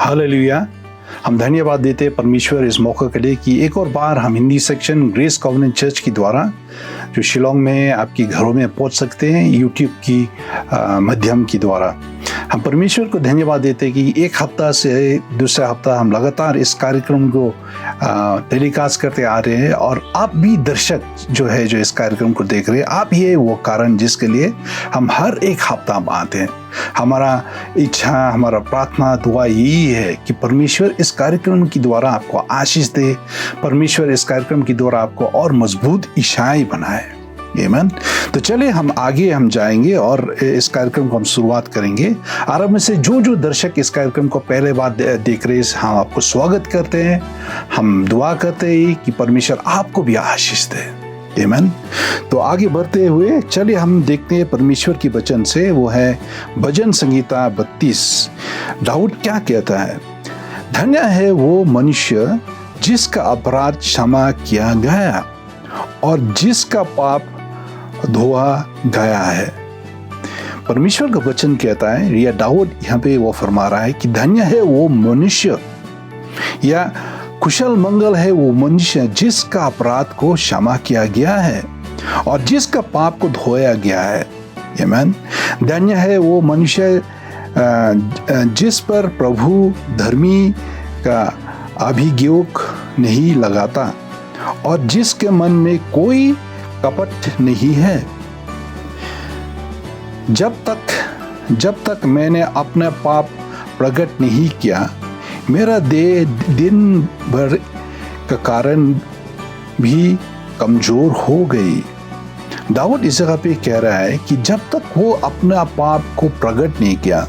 Hallelujah. हम धन्यवाद देते हैं परमेश्वर इस मौके के लिए कि एक और बार हम Hindi section grace covenant church के द्वारा जो शिलोंग में आपकी घरों में पहुंच सकते हैं यूट्यूब की माध्यम के द्वारा। हम परमेश्वर को धन्यवाद देते हैं कि एक हफ्ता से दूसरा हफ्ता हम लगातार इस कार्यक्रम को टेलीकास्ट करते आ रहे हैं और आप भी दर्शक जो इस कार्यक्रम को देख रहे हैं, आप ही है वो कारण जिसके लिए हम हर एक हफ्ता में आते हैं। हमारा इच्छा, हमारा प्रार्थना, दुआ यही है कि परमेश्वर इस कार्यक्रम के द्वारा आपको आशीष दे, परमेश्वर इस कार्यक्रम के द्वारा आपको और मजबूत ईसाई बनाए। आमीन। तो चलिए हम आगे जाएंगे और इस कार्यक्रम को हम शुरुआत करेंगे। आरब में से जो दर्शक इस कार्यक्रम को पहले बार देख रहे हैं, हम आपको स्वागत करते हैं। हम दुआ करते हैं कि परमेश्वर आपको भी आशीष दे। आमीन। तो आगे बढ़ते हुए चलिए हम देखते हैं परमेश्वर की वचन से, वो है भजन संहिता 32। दाऊद क्या कहता है? धन्य है वो मनुष्य जिसका अपराध क्षमा किया गया और जिसका पाप धोआ गया है। परमेश्वर का वचन कहता है, या दाऊद यहाँ पे वो फरमा रहा है कि धन्य है वो मनुष्य या कुशल मंगल है वो मनुष्य जिसका अपराध को क्षमा किया गया है और जिसका पाप को धोया गया है। आमीन। धन्य है वो मनुष्य जिस पर प्रभु धर्मी का अभियोग नहीं लगाता और जिसके मन में कोई कपट नहीं है। जब तक मैंने अपना पाप प्रकट नहीं किया, मेरा देह दिन भर का कारण भी कमजोर हो गई। दाऊद इस जगह पे कह रहा है कि जब तक वो अपना पाप को प्रकट नहीं किया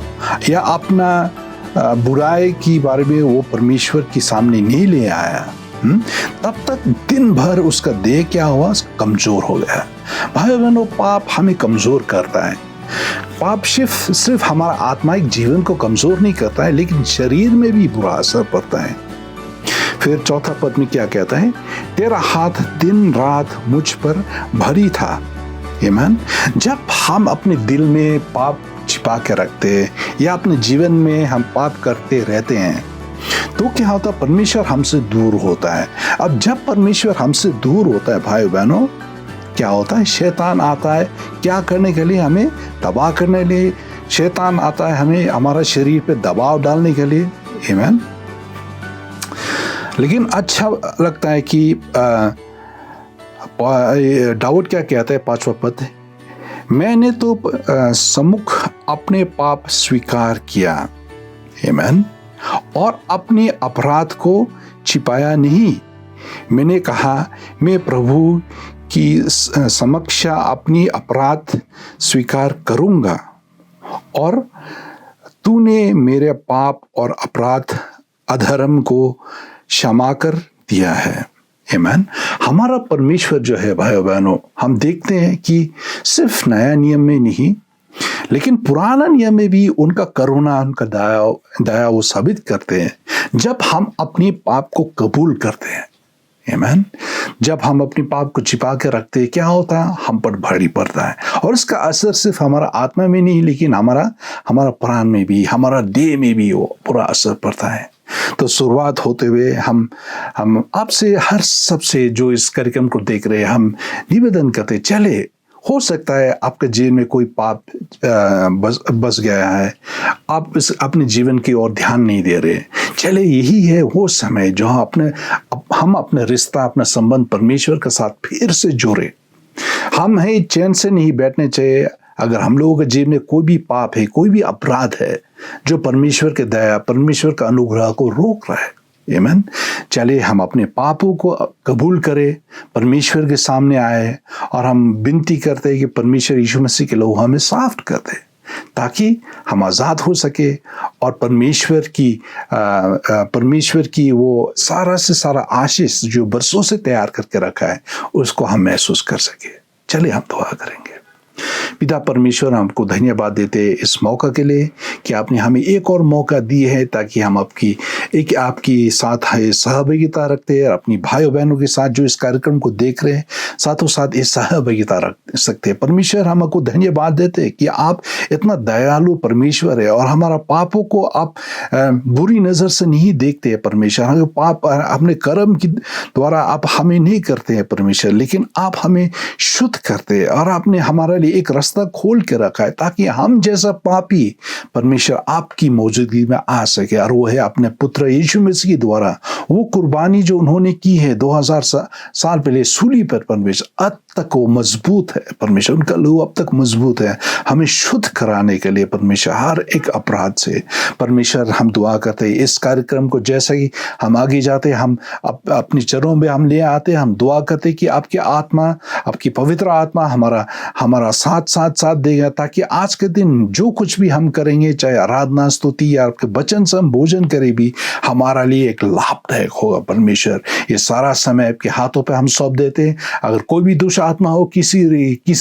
या अपना बुराई की बारे में वो परमेश्वर के सामने नहीं ले आया, तब तक दिन भर उसका देह क्या हुआ? कमजोर हो गया। भाई बहनों, पाप हमें कमजोर करता है। पाप सिर्फ हमारा आत्मिक जीवन को कमजोर नहीं करता है, लेकिन शरीर में भी बुरा असर पड़ता है। फिर चौथा पद में क्या कहता है? तेरा हाथ दिन रात मुझ पर भारी था। आमीन। जब हम अपने दिल में पाप छिपा के रखते हैं या अपने जीवन में हम पाप करते रहते हैं, तो क्या होता है? परमेश्वर हमसे दूर होता है। अब जब परमेश्वर हमसे दूर होता है भाई बहनों, क्या होता है? शैतान आता है क्या करने के लिए? हमें तबाह करने के लिए। शैतान आता है हमें हमारा शरीर पे दबाव डालने के लिए। आमीन। लेकिन अच्छा लगता है कि दाऊद क्या कहता है? 5वां पद, मैंने तो सम्मुख अपने पाप स्वीकार किया। आमीन। और अपने अपराध को छिपाया नहीं। मैंने कहा, मैं प्रभु की समक्ष अपनी अपराध स्वीकार करूंगा और तूने मेरे पाप और अपराध अधर्म को क्षमा कर दिया है। आमीन। हमारा परमेश्वर जो है भाई बहनों, हम देखते हैं कि सिर्फ नया नियम में नहीं, लेकिन पुराना नियम में भी उनका करुणा, उनका दया वो साबित करते हैं जब हम अपनी पाप को कबूल करते हैं। आमीन। जब हम अपनी पाप को छिपा के रखते हैं, क्या होता है? हम पर भारी पड़ता है और इसका असर सिर्फ हमारा आत्मा में नहीं, लेकिन हमारा प्राण में भी, हमारा देह में भी वो पूरा असर पड़ता है। तो शुरुआत होते हुए हम आपसे हर सबसे जो इस कार्यक्रम को देख रहे हैं, हम निवेदन करते चले, हो सकता है आपके जीवन में कोई पाप बस गया है, आप अपने जीवन की ओर ध्यान नहीं दे रहे। चले, यही है वो समय जो हम अपने रिश्ता, अपना संबंध परमेश्वर के साथ फिर से जोड़े। हम चैन से नहीं बैठने चाहिए। अगर हम लोगों के जीवन में कोई भी पाप है, कोई भी अपराध है जो परमेश्वर के दया, परमेश्वर का अनुग्रह को रोक रहा है, आमीन, चलिए हम अपने पापों को कबूल करें, परमेश्वर के सामने आए और हम विनती करते हैं कि परमेश्वर यीशु मसीह के लहू हमें साफ कर दे, ताकि हम आज़ाद हो सके और परमेश्वर की वो सारा से सारा आशीष जो बरसों से तैयार करके रखा है, उसको हम महसूस कर सके। चलिए हम दुआ करेंगे। पिता परमेश्वर, हमको धन्यवाद देते इस मौका के लिए कि आपने हमें एक और मौका दिए है ताकि हम आपकी एक आपकी साथ है सहभागिता रखते हैं, अपनी भाइयों बहनों के साथ जो इस कार्यक्रम को देख रहे हैं साथों साथ ये सहभागिता रख सकते हैं। परमेश्वर हमको धन्यवाद देते हैं कि आप इतना दयालु परमेश्वर है और हमारा पापों को आप बुरी नज़र से नहीं देखते हैं परमेश्वर। हमें पाप अपने कर्म की द्वारा आप हमें नहीं करते हैं परमेश्वर, लेकिन आप हमें शुद्ध करते हैं और आपने हमारे लिए एक रास्ता खोल के रखा है ताकि हम जैसा पापी परमेश्वर आपकी मौजूदगी में आ सके। और वो है अपने पुत्र यीशु मसीह के द्वारा वो कुर्बानी जो उन्होंने की है 2000 साल पहले सूली पर परमेश्वर, अब तक वो मजबूत है परमेश्वर, उनका लहू अब तक मजबूत है हमें शुद्ध कराने के लिए परमेश्वर हर एक अपराध से। परमेश्वर हम दुआ करते हैं इस कार्यक्रम को जैसे ही हम आगे जाते हैं, हम अपनी चरणों में हम ले आते हैं, हम दुआ करते हैं कि आपकी आत्मा, आपकी पवित्र आत्मा हमारा साथ देगा ताकि आज के दिन जो कुछ भी हम करेंगे, चाहे आराधना स्तुति या आपके वचन से हम भोजन करें भी, हमारा लिए एक लाभदायक होगा परमेश्वर। ये सारा समय आपके हाथों पे हम सौंप देते हैं। अगर कोई भी दुष्ट आत्मा हो किसी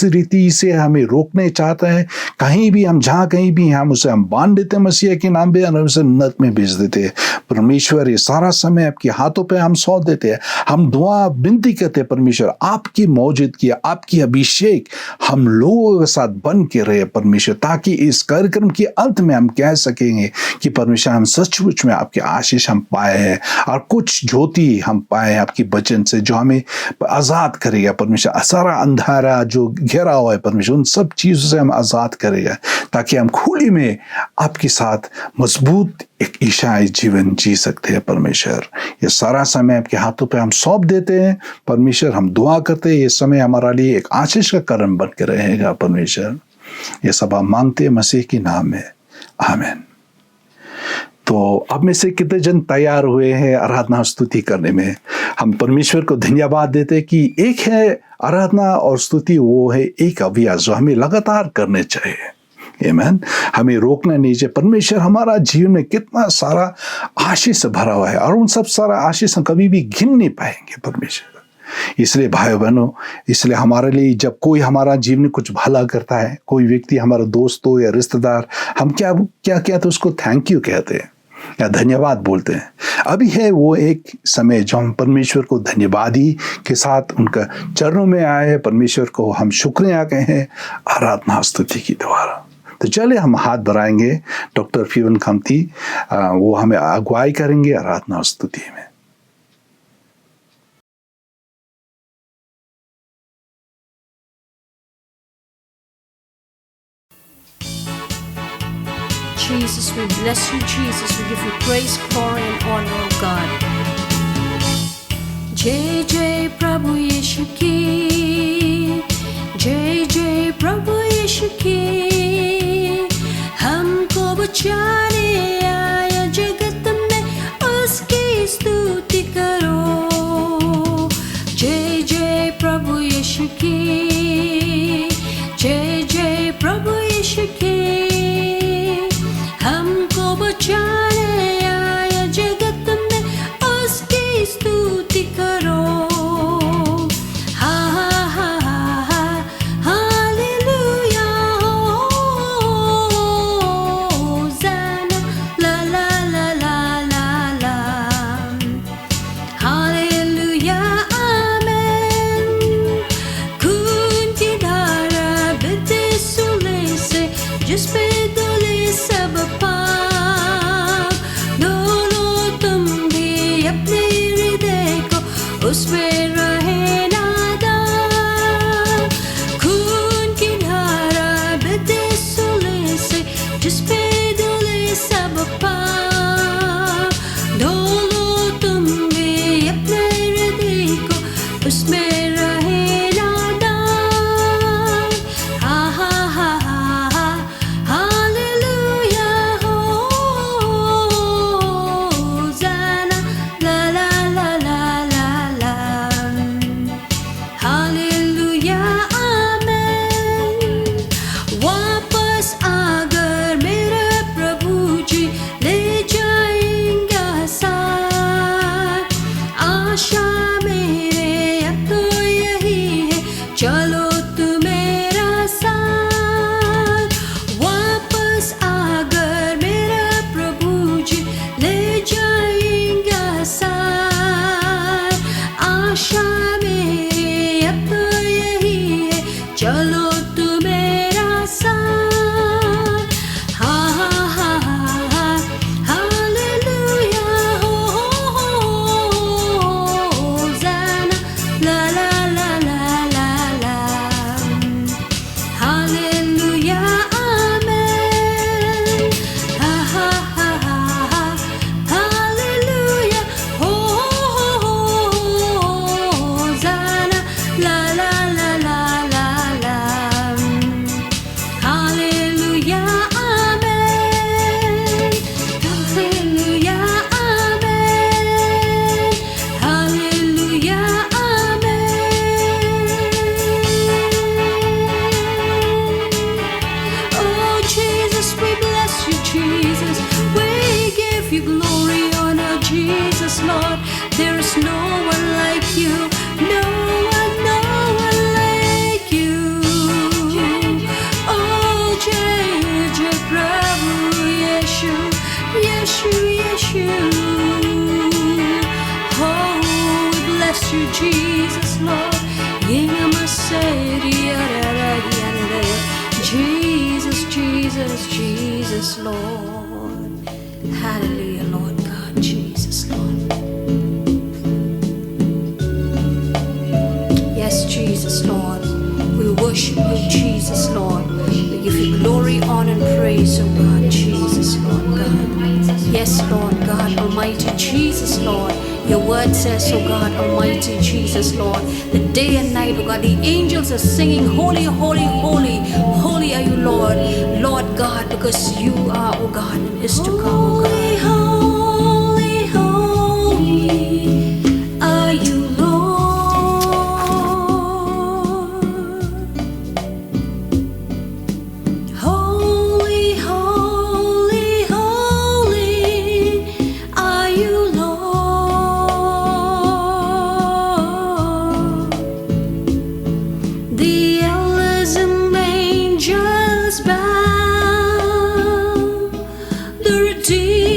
रीति से हमें रोकने चाहता है, कहीं भी हम जहाँ कहीं भी हम उसे हम बांध देते हैं मसीह के नाम पे और उसे नरक में भेज देते हैं। परमेश्वर ये सारा समय आपके हाथों पे हम सौंप देते हैं। हम दुआ विनती करते हैं परमेश्वर आपकी मौजूदगी, आपकी अभिषेक हम लोगों के साथ बन के रहे परमेश्वर, ताकि इस कार्यक्रम के अंत में हम कह सकेंगे कि परमेश्वर हम सचमुच में आपके आशीष हम पाए हैं और कुछ ज्योति हम पाए हैं आपकी वचन से जो हमें आज़ाद करेगा परमेश्वर। सारा अंधारा जो घेरा हुआ है परमेश्वर उन सब चीज़ों से हम आज़ाद करेगा ताकि हम खुली में आपके साथ मजबूत एक ईसाई जीवन जी सकते हैं परमेश्वर। ये सारा समय आपके हाथों पे हम सौंप देते हैं परमेश्वर। हम दुआ करते हैं ये समय हमारा लिए एक आशीष का कर्म बन के रहेगा परमेश्वर। ये सब हम मांगते हैं मसीह के नाम में, आमीन। तो अब में से कितने जन तैयार हुए हैं आराधना स्तुति करने में? हम परमेश्वर को धन्यवाद देते हैं कि एक है आराधना और स्तुति, वो है एक अभ्यास जो हमें लगातार करने चाहिए। आमीन। हमें रोकना नहीं चाहिए। परमेश्वर हमारा जीवन में कितना सारा आशीष से भरा हुआ है और उन सब सारा आशीष हम कभी भी गिन नहीं पाएंगे परमेश्वर। इसलिए भाई बहनों, इसलिए हमारे लिए जब कोई हमारा जीवन में कुछ भला करता है, कोई व्यक्ति हमारा दोस्त हो या रिश्तेदार, हम क्या तो उसको थैंक यू कहते हैं या धन्यवाद बोलते हैं। अभी है वो एक समय जो हम परमेश्वर को धन्यवादी के साथ उनका चरणों में आए, परमेश्वर को हम शुक्रिया कहें आराधना स्तुति की द्वारा। तो चले हम हाथ बढ़ाएंगे, डॉक्टर फीवन खमती वो हमें अगुवाई करेंगे आराधना स्तुति में। Jesus, we bless you, Jesus. We give you praise, glory, and honor, oh God. जय जय प्रभु यीशु की, जय जय प्रभु यीशु की, हमको बचाने आया जगत में उसकी स्तुति करो। जय जय प्रभु यीशु की, जय जय प्रभु यीशु की, हमको बचाने आया जगत में उसकी स्तुति करो। हा हा हा हा हालेलुया होसाना ला ला ला ला ला ला हालेलुया आमेन। खून की धारा बहती सूले से जिस पे धुले सब पाप, डोलो तुम भी अपने हृदय को उसमें रहे नादान। खून की धारा बहती सूले से जिस पे धुले सब पाप, डोलो तुम भी अपने हृदय को उसमें रहे नादान। हा हा हा हा हालेलुया होसाना ला ला ला ला ला ला हालेलुया आमेन। वापस आकर मेरे प्रभु जी ले जाएंगे साथ, आशा मेरे अब तो There's no one like you, no one like you. Oh, Jai Prabhu Yeshu, Yeshu, Yeshu. Oh, we bless you, Jesus, Lord. Jesus, Jesus, Jesus, Lord. Hallelujah, Lord God, Jesus, Lord. Yes, Jesus, Lord. We worship you, Jesus, Lord. We give you glory, honor, and praise, oh God, Jesus, Lord God. Yes, Lord God, Almighty Jesus, Lord. Your word says, oh God, Almighty Jesus, Lord, that day and night, oh God, the angels are singing, holy, holy, holy, holy are you, Lord, Lord God, because you are, oh God, and is to come, oh God. Holy, holy are you, Lord. Holy, holy, holy are you, Lord. The elders and angels bow, the redeemed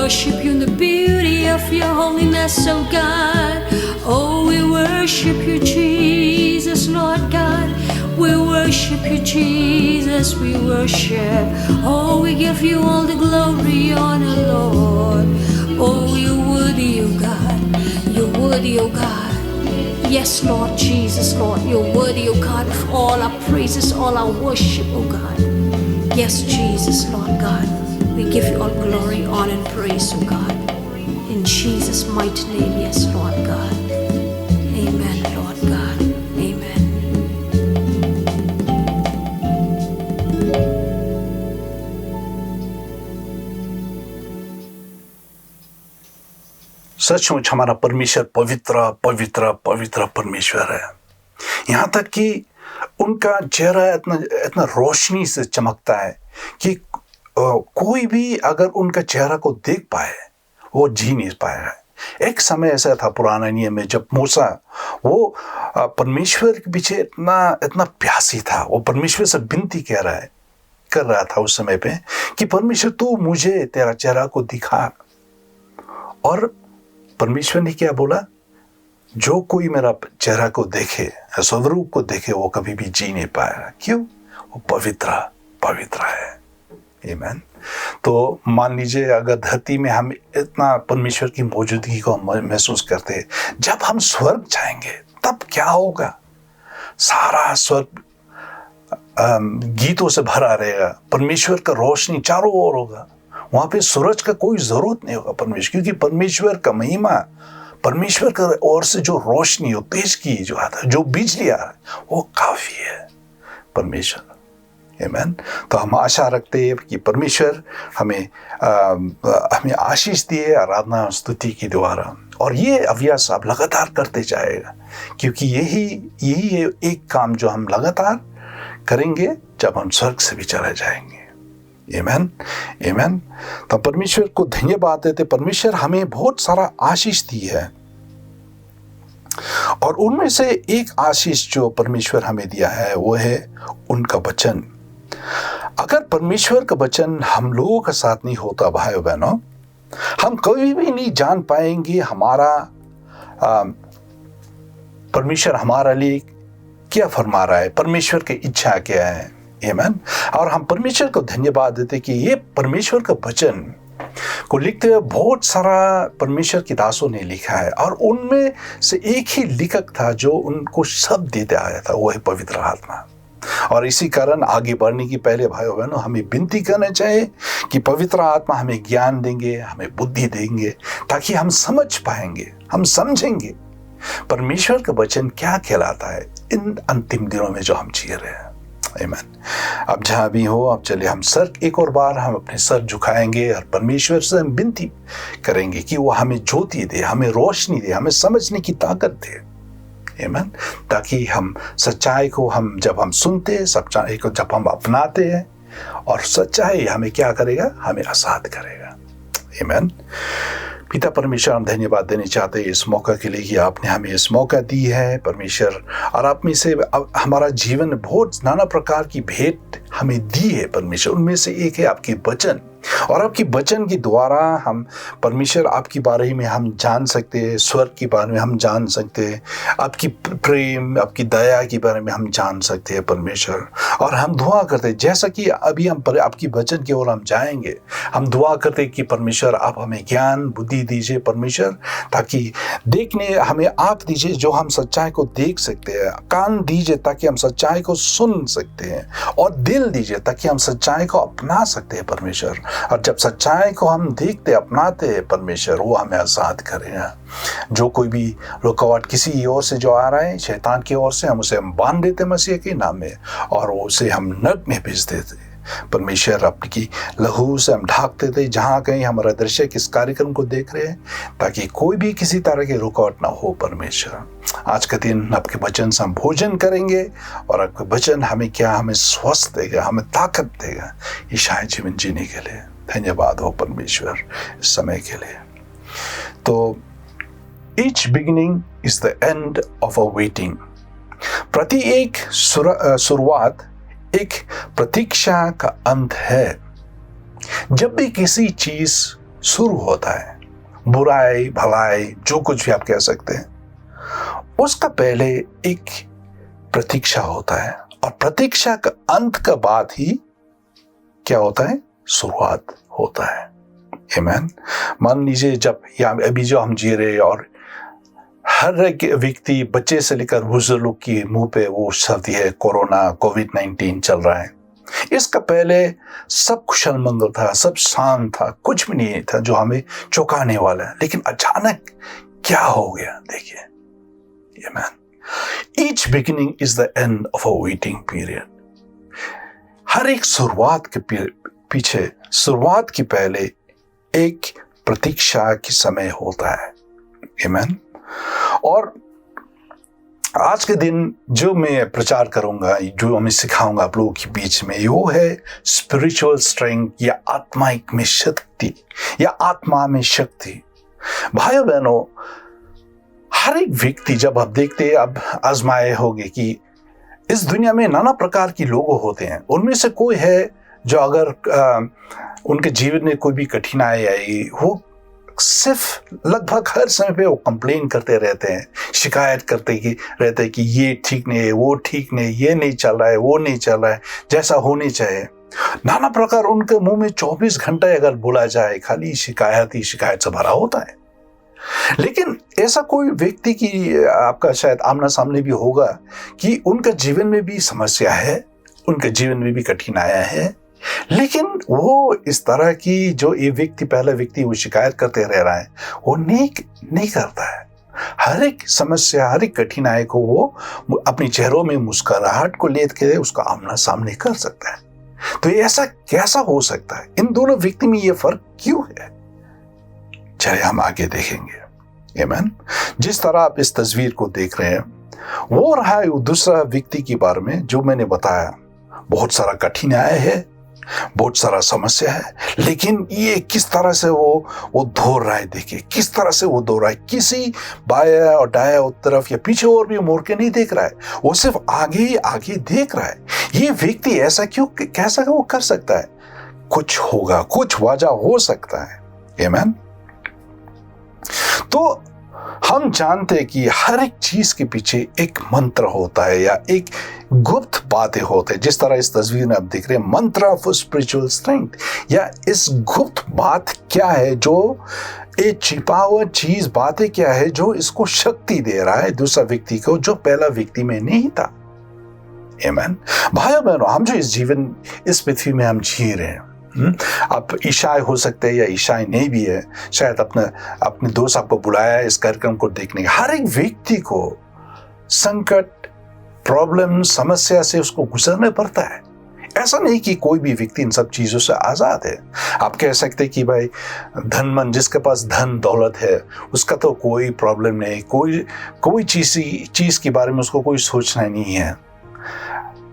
worship you in the beauty of your holiness, oh God. Oh, we worship you, Jesus, Lord God. We worship you, Jesus, we worship. Oh, we give you all the glory, honor, Lord. Oh, you're worthy, oh God. You're worthy, oh God. Yes, Lord Jesus, Lord, you're worthy, oh God, of all our praises, all our worship, oh God. Yes, Jesus, Lord God, we give you all glory, honor, and praise, oh God. In Jesus' mighty name, yes, Lord God. Amen, Lord God. Amen. सचमुच हमारा परमेश्वर पवित्र पवित्र पवित्र परमेश्वर है। यहाँ तक कि उनका चेहरा इतना इतना रोशनी से चमकता है कि कोई भी अगर उनका चेहरा को देख पाए वो जी नहीं पाएगा। एक समय ऐसा था पुराना नियम में जब मूसा वो परमेश्वर के पीछे इतना इतना प्यासी था, वो परमेश्वर से विनती कर रहा था उस समय पे कि परमेश्वर तू मुझे तेरा चेहरा को दिखा। और परमेश्वर ने क्या बोला, जो कोई मेरा चेहरा को देखे, स्वरूप को देखे, वो कभी भी जी नहीं पाएगा। क्यों? वो पवित्र पवित्र है। आमीन। तो मान लीजिए अगर धरती में हम इतना परमेश्वर की मौजूदगी को महसूस करते हैं, जब हम स्वर्ग जाएंगे तब क्या होगा? सारा स्वर्ग गीतों से भरा रहेगा, परमेश्वर का रोशनी चारों ओर होगा। वहां पे सूरज का कोई जरूरत नहीं होगा परमेश्वर, क्योंकि परमेश्वर का महिमा, परमेश्वर का ओर से जो रोशनी हो, तेज की जो आता है, जो बिजली आ रहा है, वो काफी है परमेश्वर। आमीन। तो हम आशा रखते हैं कि परमेश्वर हमें आशीष दिए आराधना स्तुति के द्वारा, और ये अभ्यास आप लगातार करते जाएगा, क्योंकि यही है एक काम जो हम लगातार करेंगे जब हम स्वर्ग से भी चले जाएंगे। आमीन आमीन। तो परमेश्वर को धन्यवाद देते। परमेश्वर हमें बहुत सारा आशीष दी है, और उनमें से एक आशीष जो परमेश्वर हमें दिया है वो है उनका वचन। अगर परमेश्वर का वचन हम लोगों के साथ नहीं होता भाइयों बहनों, हम कभी भी नहीं जान पाएंगे हमारा परमेश्वर हमारे लिए क्या फरमा रहा है, परमेश्वर की इच्छा क्या है। आमीन। और हम परमेश्वर को धन्यवाद देते कि ये परमेश्वर का वचन को लिखते हुए बहुत सारा परमेश्वर की दासों ने लिखा है, और उनमें से एक ही लेखक था जो उनको शब्द देते आया था, वो है पवित्र आत्मा। और इसी कारण आगे बढ़ने की पहले भाइयों बहनों हमें विनती करना चाहिए कि पवित्र आत्मा हमें ज्ञान देंगे, हमें बुद्धि देंगे, ताकि हम समझ पाएंगे, हम समझेंगे परमेश्वर का वचन क्या कहलाता है इन अंतिम दिनों में जो हम जी रहे हैं। आमीन। अब जहां भी हो, अब चलिए हम एक और बार हम अपने सर झुकाएंगे और परमेश्वर से हम विनती करेंगे कि वो हमें ज्योति दे, हमें रोशनी दे, हमें समझने की ताकत दे। आमीन। ताकि हम सच्चाई को जब हम सुनते हैं, सच्चाई को जब हम अपनाते हैं, और सच्चाई हमें क्या करेगा? हमें आजाद करेगा। आमीन। पिता परमेश्वर, हम धन्यवाद देने चाहते हैं इस मौका के लिए कि आपने हमें इस मौका दी है परमेश्वर, और आप में से हमारा जीवन बहुत नाना प्रकार की भेंट हमें दी है परमेश्वर। उनमें से एक है आपके वचन, और आपकी वचन के द्वारा हम परमेश्वर आपके बारे में हम जान सकते हैं, स्वर्ग के बारे में हम जान सकते हैं, आपकी प्रेम, आपकी दया के बारे में हम जान सकते हैं परमेश्वर। और हम दुआ करते हैं, जैसा कि अभी हम आपकी वचन की ओर हम जाएंगे, हम दुआ करते हैं कि परमेश्वर आप हमें ज्ञान बुद्धि दीजिए परमेश्वर, ताकि देखने हमें आप दीजिए जो हम सच्चाई को देख सकते हैं, कान दीजिए ताकि हम सच्चाई को सुन सकते हैं, और दिल दीजिए ताकि हम सच्चाई को अपना सकते हैं परमेश्वर। और जब सच्चाई को हम देखते अपनाते हैं परमेश्वर, वो हमें आजाद करेगा। जो कोई भी रुकावट किसी ओर से जो आ रहा है, शैतान की ओर से, हम उसे बांध देते मसीह के नाम में, और उसे हम नरक में भेज देते परमेश्वर। आपकी लहू से हम ढाकते थे जहाँ कहीं हमारा दर्शक इस कार्यक्रम को देख रहे हैं, ताकि कोई भी किसी तरह की रुकावट ना हो परमेश्वर। आज का दिन आपके वचन से हम भोजन करेंगे, और आपके वचन हमें स्वस्थ देगा, हमें ताकत देगा ईशाई जीवन जीने के लिए। धन्यवाद हो परमेश्वर इस समय के लिए। तो each beginning is the end of a waiting। प्रति एक शुरुआत एक प्रतीक्षा का अंत है। जब भी किसी चीज शुरू होता है, बुराई भलाई जो कुछ भी आप कह सकते हैं, उसका पहले एक प्रतीक्षा होता है, और प्रतीक्षा का अंत का बाद ही क्या होता है, शुरुआत होता है। आमीन। मान लीजिए जब या अभी जो हम जी रहे, और हर एक व्यक्ति बच्चे से लेकर बुजुर्ग की मुंह पे वो शब्द है कोरोना कोविड-19 चल रहा है। इसका पहले सब कुशल मंगल था, सब शांत था, कुछ भी नहीं था जो हमें चौंकाने वाला है, लेकिन अचानक क्या हो गया देखिए। आमीन। Each beginning is the end of a waiting period. हर एक शुरुआत के पीछे, शुरुआत की पहले एक प्रतीक्षा की समय होता है। आमीन। और आज के दिन जो मैं प्रचार करूंगा, जो मैं सिखाऊंगा आप लोगों के बीच में, वो है स्पिरिचुअल स्ट्रेंथ या आत्माइक में शक्ति या आत्मा में शक्ति। भाइयों बहनों, हर एक व्यक्ति, जब आप देखते हैं, अब आजमाए होंगे कि इस दुनिया में नाना प्रकार के लोग होते हैं। उनमें से कोई है जो अगर उनके जीवन में कोई भी कठिनाई आई, वो सिर्फ लगभग हर समय पे वो कंप्लेन करते रहते हैं, शिकायत करते रहते हैं कि ये ठीक नहीं है, वो ठीक नहीं, ये नहीं चल रहा है, वो नहीं चल रहा है जैसा होनी चाहिए। नाना प्रकार उनके मुंह में 24 घंटे अगर बोला जाए, खाली शिकायत ही शिकायत से भरा होता है। लेकिन ऐसा कोई व्यक्ति की आपका शायद आमना सामने भी होगा कि उनका जीवन में भी समस्या है, उनके जीवन में भी कठिनाइयां है, लेकिन वो इस तरह की जो ये व्यक्ति, पहला व्यक्ति वो शिकायत करते रह रहा है, वो नहीं करता है। हर एक समस्या, हर एक कठिनाई को वो अपने चेहरों में मुस्कुराहट को लेकर उसका आमना सामने कर सकता है। तो ऐसा कैसा हो सकता है? इन दोनों व्यक्ति में ये फर्क क्यों है? चलिए हम आगे देखेंगे। आमीन। जिस तरह आप इस तस्वीर को देख रहे हैं, वो रहा है वो दूसरा व्यक्ति के बारे में जो मैंने बताया। बहुत सारा कठिनाई है, बहुत सारा समस्या है, लेकिन ये किस तरह से वो दौड़ रहा है। देखिए किस तरह से वो दौड़ रहा है, किसी बाया और दाया तरफ या पीछे और भी मुड़ के नहीं देख रहा है, वो सिर्फ आगे ही आगे देख रहा है। ये व्यक्ति ऐसा क्यों, कैसा वो कर सकता है? कुछ होगा, कुछ वजह हो सकता है। आमीन। तो हम जानते हैं कि हर एक चीज के पीछे एक मंत्र होता है या एक गुप्त बातें होते हैं। जिस तरह इस तस्वीर में आप देख रहे हैं, मंत्र ऑफ स्पिरिचुअल स्ट्रेंथ, या इस गुप्त बात क्या है, जो एक छिपा हुआ चीज, बातें क्या है जो इसको शक्ति दे रहा है दूसरा व्यक्ति को, जो पहला व्यक्ति में नहीं था। आमीन। भाइयों बहनों, हम जो इस जीवन, इस पृथ्वी में हम जी रहे हैं, आप ईसाई हो सकते हैं या ईसाई नहीं भी है, शायद अपने दोस्त आपको बुलाया है इस कार्यक्रम को देखने का। हर एक व्यक्ति को संकट, प्रॉब्लम, समस्या से उसको गुजरना पड़ता है। ऐसा नहीं कि कोई भी व्यक्ति इन सब चीजों से आजाद है। आप कह सकते हैं कि भाई धनमंद, जिसके पास धन दौलत है, उसका तो कोई प्रॉब्लम नहीं, कोई चीज के बारे में उसको कोई सोचना नहीं है।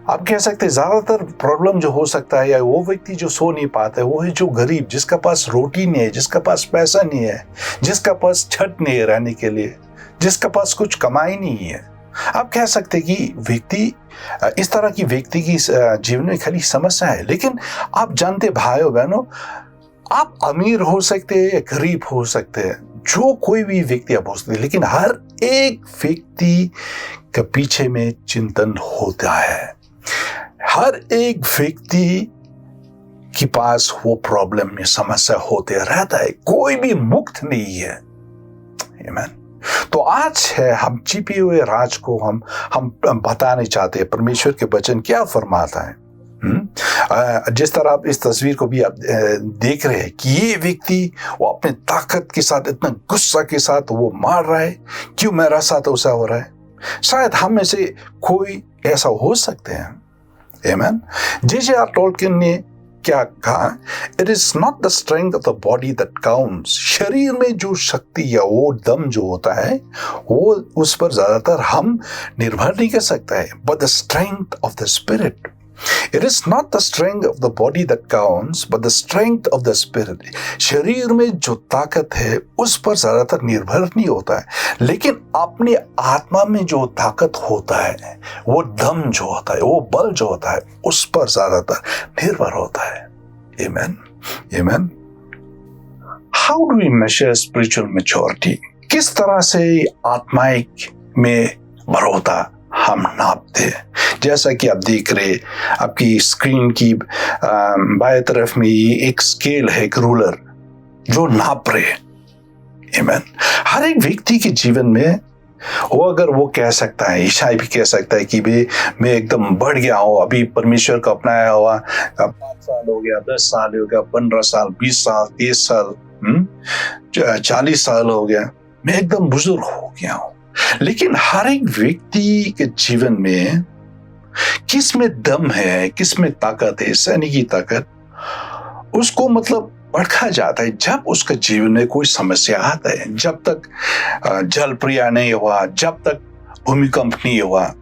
आप कह सकते हैं ज्यादातर प्रॉब्लम जो हो सकता है, या वो व्यक्ति जो सो नहीं पाता है, वो है जो गरीब, जिसका पास रोटी नहीं है, जिसका पास पैसा नहीं है, जिसका पास छत नहीं है रहने के लिए, जिसका पास कुछ कमाई नहीं है। आप कह सकते हैं कि व्यक्ति, इस तरह की व्यक्ति की जीवन में खाली समस्या है। लेकिन आप जानते भाइयों बहनों, आप अमीर हो सकते हैं या गरीब हो सकते हैं, जो कोई भी व्यक्ति आप हो सकते हैं, लेकिन हर एक व्यक्ति के पीछे में चिंतन होता है। हर एक व्यक्ति के पास वो प्रॉब्लम में समस्या होते रहता है, कोई भी मुक्त नहीं है। आमीन। तो आज है हम छिपे हुए राज को हम बताने चाहते हैं, परमेश्वर के वचन क्या फरमाता है। जिस तरह आप इस तस्वीर को भी आप देख रहे हैं कि ये व्यक्ति वो अपने ताकत के साथ, इतना गुस्सा के साथ वो मार रहा है। क्यों मेरा साथ ऐसा हो रहा है? शायद हम में से कोई ऐसा हो सकते हैं। आमीन। J.J.R. टोल्किन ने क्या कहा? It is not the strength of the body that counts. शरीर में जो शक्ति या वो दम जो होता है, वो उस पर ज्यादातर हम निर्भर नहीं कर सकता है, but the strength of the spirit. It is not the strength of the body that counts, but the strength of the spirit. शरीर में जो ताकत है उस पर ज्यादातर निर्भर नहीं होता है, लेकिन अपने आत्मा में जो ताकत होता है, वो दम जो होता है, वो बल जो होता है, उस पर ज्यादातर निर्भर होता है। आमीन। आमीन। How do we measure spiritual maturity? किस तरह से आत्माइक में बढ़ोतरी हम नापते हैं? जैसा कि आप देख रहे आपकी स्क्रीन की बाएं तरफ में ये एक स्केल है, एक रूलर जो नाप रहे। आमीन। हर एक व्यक्ति के जीवन में वो कह सकता है, ईसाई भी कह सकता है कि मैं एकदम बढ़ गया हूँ, अभी परमेश्वर को अपनाया हुआ 5 साल हो गया, 10 साल हो गया, 15 साल, 20 साल, 30 साल, 40 साल हो गया, मैं एकदम बुजुर्ग हो गया हूँ। लेकिन हर एक व्यक्ति के जीवन में किस में दम है, किस में ताकत है, सैनिक की ताकत, उसको मतलब परखा जाता है जब उसके जीवन में कोई समस्या आता है। जब तक जल प्रिया नहीं हुआ, जब तक भूमिकंप नहीं हुआ,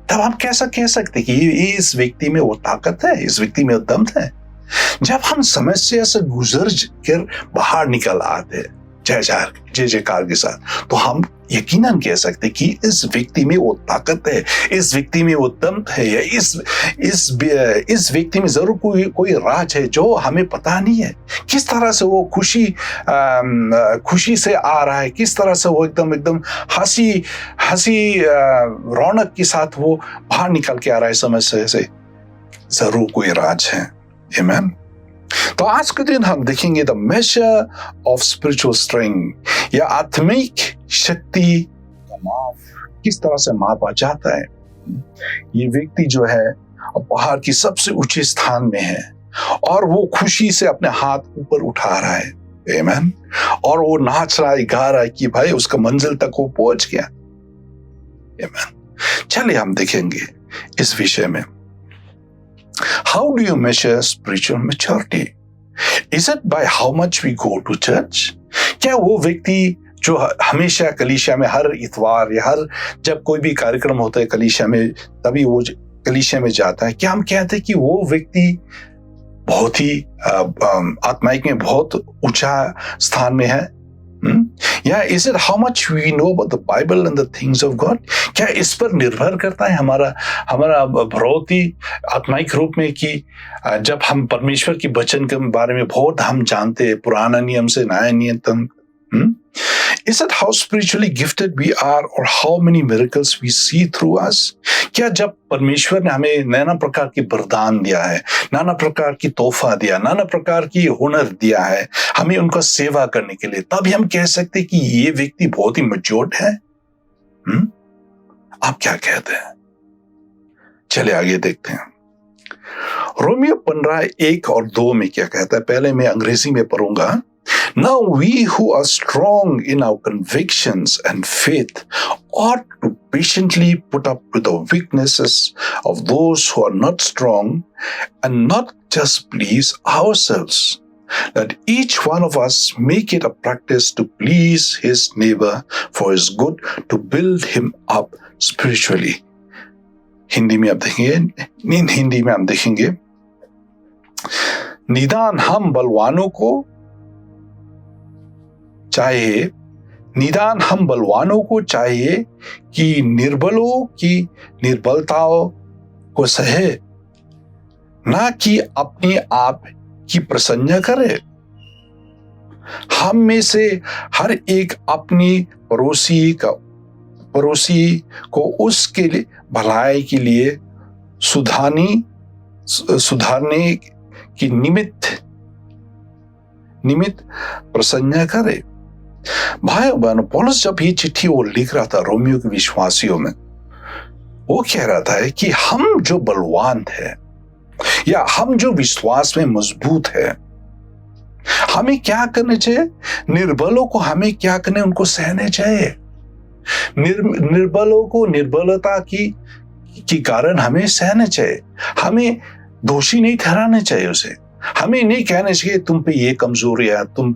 तब हम कैसा कह सकते कि इस व्यक्ति में वो ताकत है, इस व्यक्ति में वो दम है। जब हम समस्या से गुजर कर बाहर निकल आते जय जयकार के साथ, तो हम यकीनन कह सकते कि इस व्यक्ति में वो ताकत है, इस व्यक्ति में वो दम है, या इस व्यक्ति में जरूर कोई राज है जो हमें पता नहीं है। किस तरह से वो खुशी से आ रहा है, किस तरह से वो एकदम हंसी रौनक के साथ वो बाहर निकल के आ रहा है समस्या से, जरूर कोई राज है। आमीन। तो आज के दिन हम देखेंगे the measure of spiritual strength, या आत्मिक शक्ति का माप किस तरह से मापा जाता है। ये व्यक्ति जो है पहाड़ की सबसे ऊंचे स्थान में है और वो खुशी से अपने हाथ ऊपर उठा रहा है। आमीन। और वो नाच रहा है, गा रहा है कि भाई उसका मंजिल तक वो पहुंच गया। आमीन। चलिए हम देखेंगे इस विषय में। How do you measure spiritual maturity? Is it by how much we go to church? क्या वो व्यक्ति जो हमेशा कलीसिया में हर इतवार या जब कोई भी कार्यक्रम होता है कलीसिया में, तभी वो कलीसिया में जाता है, क्या हम कहते हैं कि वो व्यक्ति बहुत ही आत्माइक में बहुत ऊंचा स्थान में है? या is it how much we know about the Bible and the things of God? क्या इस पर निर्भर करता है हमारा बढ़ोतरी आत्माइक रूप में कि जब हम परमेश्वर की वचन के बारे में बहुत हम जानते हैं, पुराना नियम से नया नियम तक? Is it how spiritually gifted we are or how many miracles we see through us? क्या जब परमेश्वर ने हमें नाना प्रकार की वरदान दिया है, नाना प्रकार की तोहफा दिया, नाना प्रकार की हुनर दिया है हमें उनका सेवा करने के लिए, तभी हम कह सकते कि ये व्यक्ति बहुत ही मैच्योर्ड है? आप क्या कहते हैं? चलिए आगे देखते हैं। रोमियो 15:1 और 2 में क्या कहता है, पहले मैं अंग्रेजी में पढ़ूंगा। Now we who are strong in our convictions and faith ought to patiently put up with the weaknesses of those who are not strong and not just please ourselves. Let each one of us make it a practice to please his neighbor for his good, to build him up spiritually. Hindi में आप देखेंगे, निदान हम बलवानों को चाहिए कि निर्बलों की निर्बलताओं को सहे, ना कि अपने आप की प्रशंसा करे। हम में से हर एक अपनी पड़ोसी को उसके लिए भलाई के लिए सुधारने की निमित्त प्रशंसा करे। भाई बहनों, पौलुस जब ये चिट्ठी वो लिख रहा था रोमियो के विश्वासियों में, वो कह रहा था कि हम जो बलवान थे या हम जो विश्वास में मजबूत है, हमें क्या करने चाहिए? निर्बलों को हमें क्या करने, उनको सहने चाहिए। निर्बलों को निर्बलता की कारण हमें सहने चाहिए। हमें दोषी नहीं ठहराना चाहिए उसे। हमें नहीं कहना चाहिए तुम पे ये कमजोरी है, तुम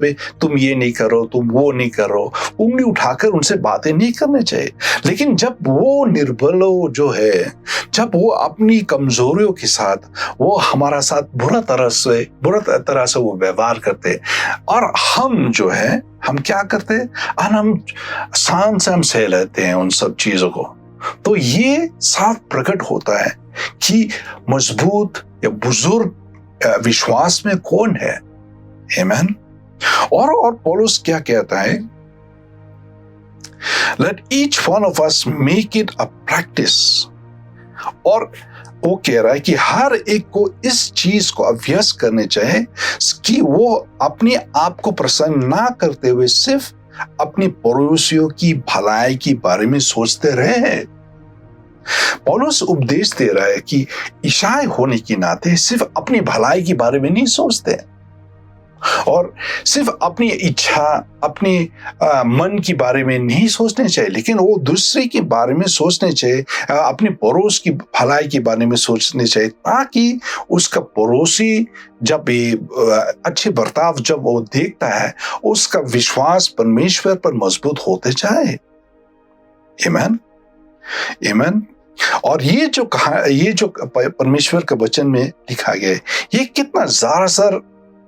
ये नहीं करो, तुम वो नहीं करो। उंगली उठाकर उनसे बातें नहीं करनी चाहिए। लेकिन जब वो निर्बलों जो है, जब वो अपनी कमजोरियों के साथ वो हमारा साथ बुरा तरह से वो व्यवहार करते, और हम जो है हम क्या करते हैं, हम शान से हम सह लेते हैं उन सब चीजों को, तो ये साफ प्रकट होता है कि मजबूत या बुजुर्ग विश्वास में कौन है। आमीन। और पौलुस क्या कहता है, let each one of us make it a practice. और वो कह रहा है कि हर एक को इस चीज को अभ्यास करने चाहिए कि वो अपने आप को प्रसन्न ना करते हुए सिर्फ अपने पड़ोसियों की भलाई के बारे में सोचते रहे। पौलुस उपदेश दे रहा है कि ईसाई होने के नाते सिर्फ अपनी भलाई के बारे में नहीं सोचते और सिर्फ अपनी इच्छा, अपने मन के बारे में नहीं सोचने चाहिए, लेकिन वो दूसरे के बारे में सोचने चाहिए, अपने पड़ोस की भलाई के बारे में सोचने चाहिए, ताकि उसका पड़ोसी जब अच्छे बर्ताव जब वो देखता है, उसका विश्वास परमेश्वर पर मजबूत होते जाए। आमीन, आमीन। और ये जो परमेश्वर के वचन में लिखा गया है, ये कितना ज़्यादा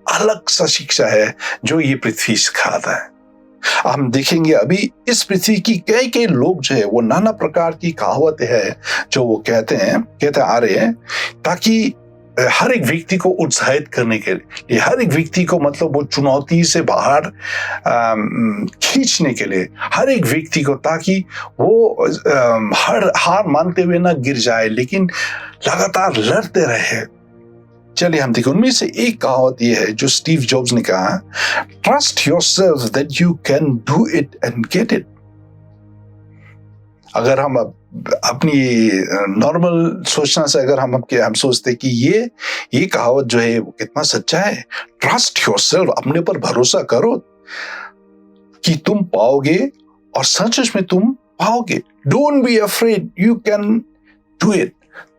अलग सा शिक्षा है जो ये पृथ्वी सिखाता है। हम देखेंगे अभी इस पृथ्वी की कई लोग जो है वो नाना प्रकार की कहावतें हैं जो वो कहते आ रहे हैं, ताकि हर एक व्यक्ति को उत्साहित करने के लिए, हर एक व्यक्ति को मतलब वो चुनौती से बाहर खींचने के लिए, हर एक व्यक्ति को, ताकि वो हार मानते हुए ना गिर जाए, लेकिन लगातार लड़ते रहे। चलिए हम देखें, उनमें से एक कहावत ये है जो स्टीव जॉब्स ने कहा, trust yourself that you can do it and get it. अगर हम अपनी नॉर्मल सोचना से अगर हम सोचते कि ये कहावत जो है वो कितना सच्चा है। ट्रस्ट योरसेल्फ, अपने पर भरोसा करो कि तुम पाओगे और सच में तुम पाओगे। Don't be afraid, you can do it.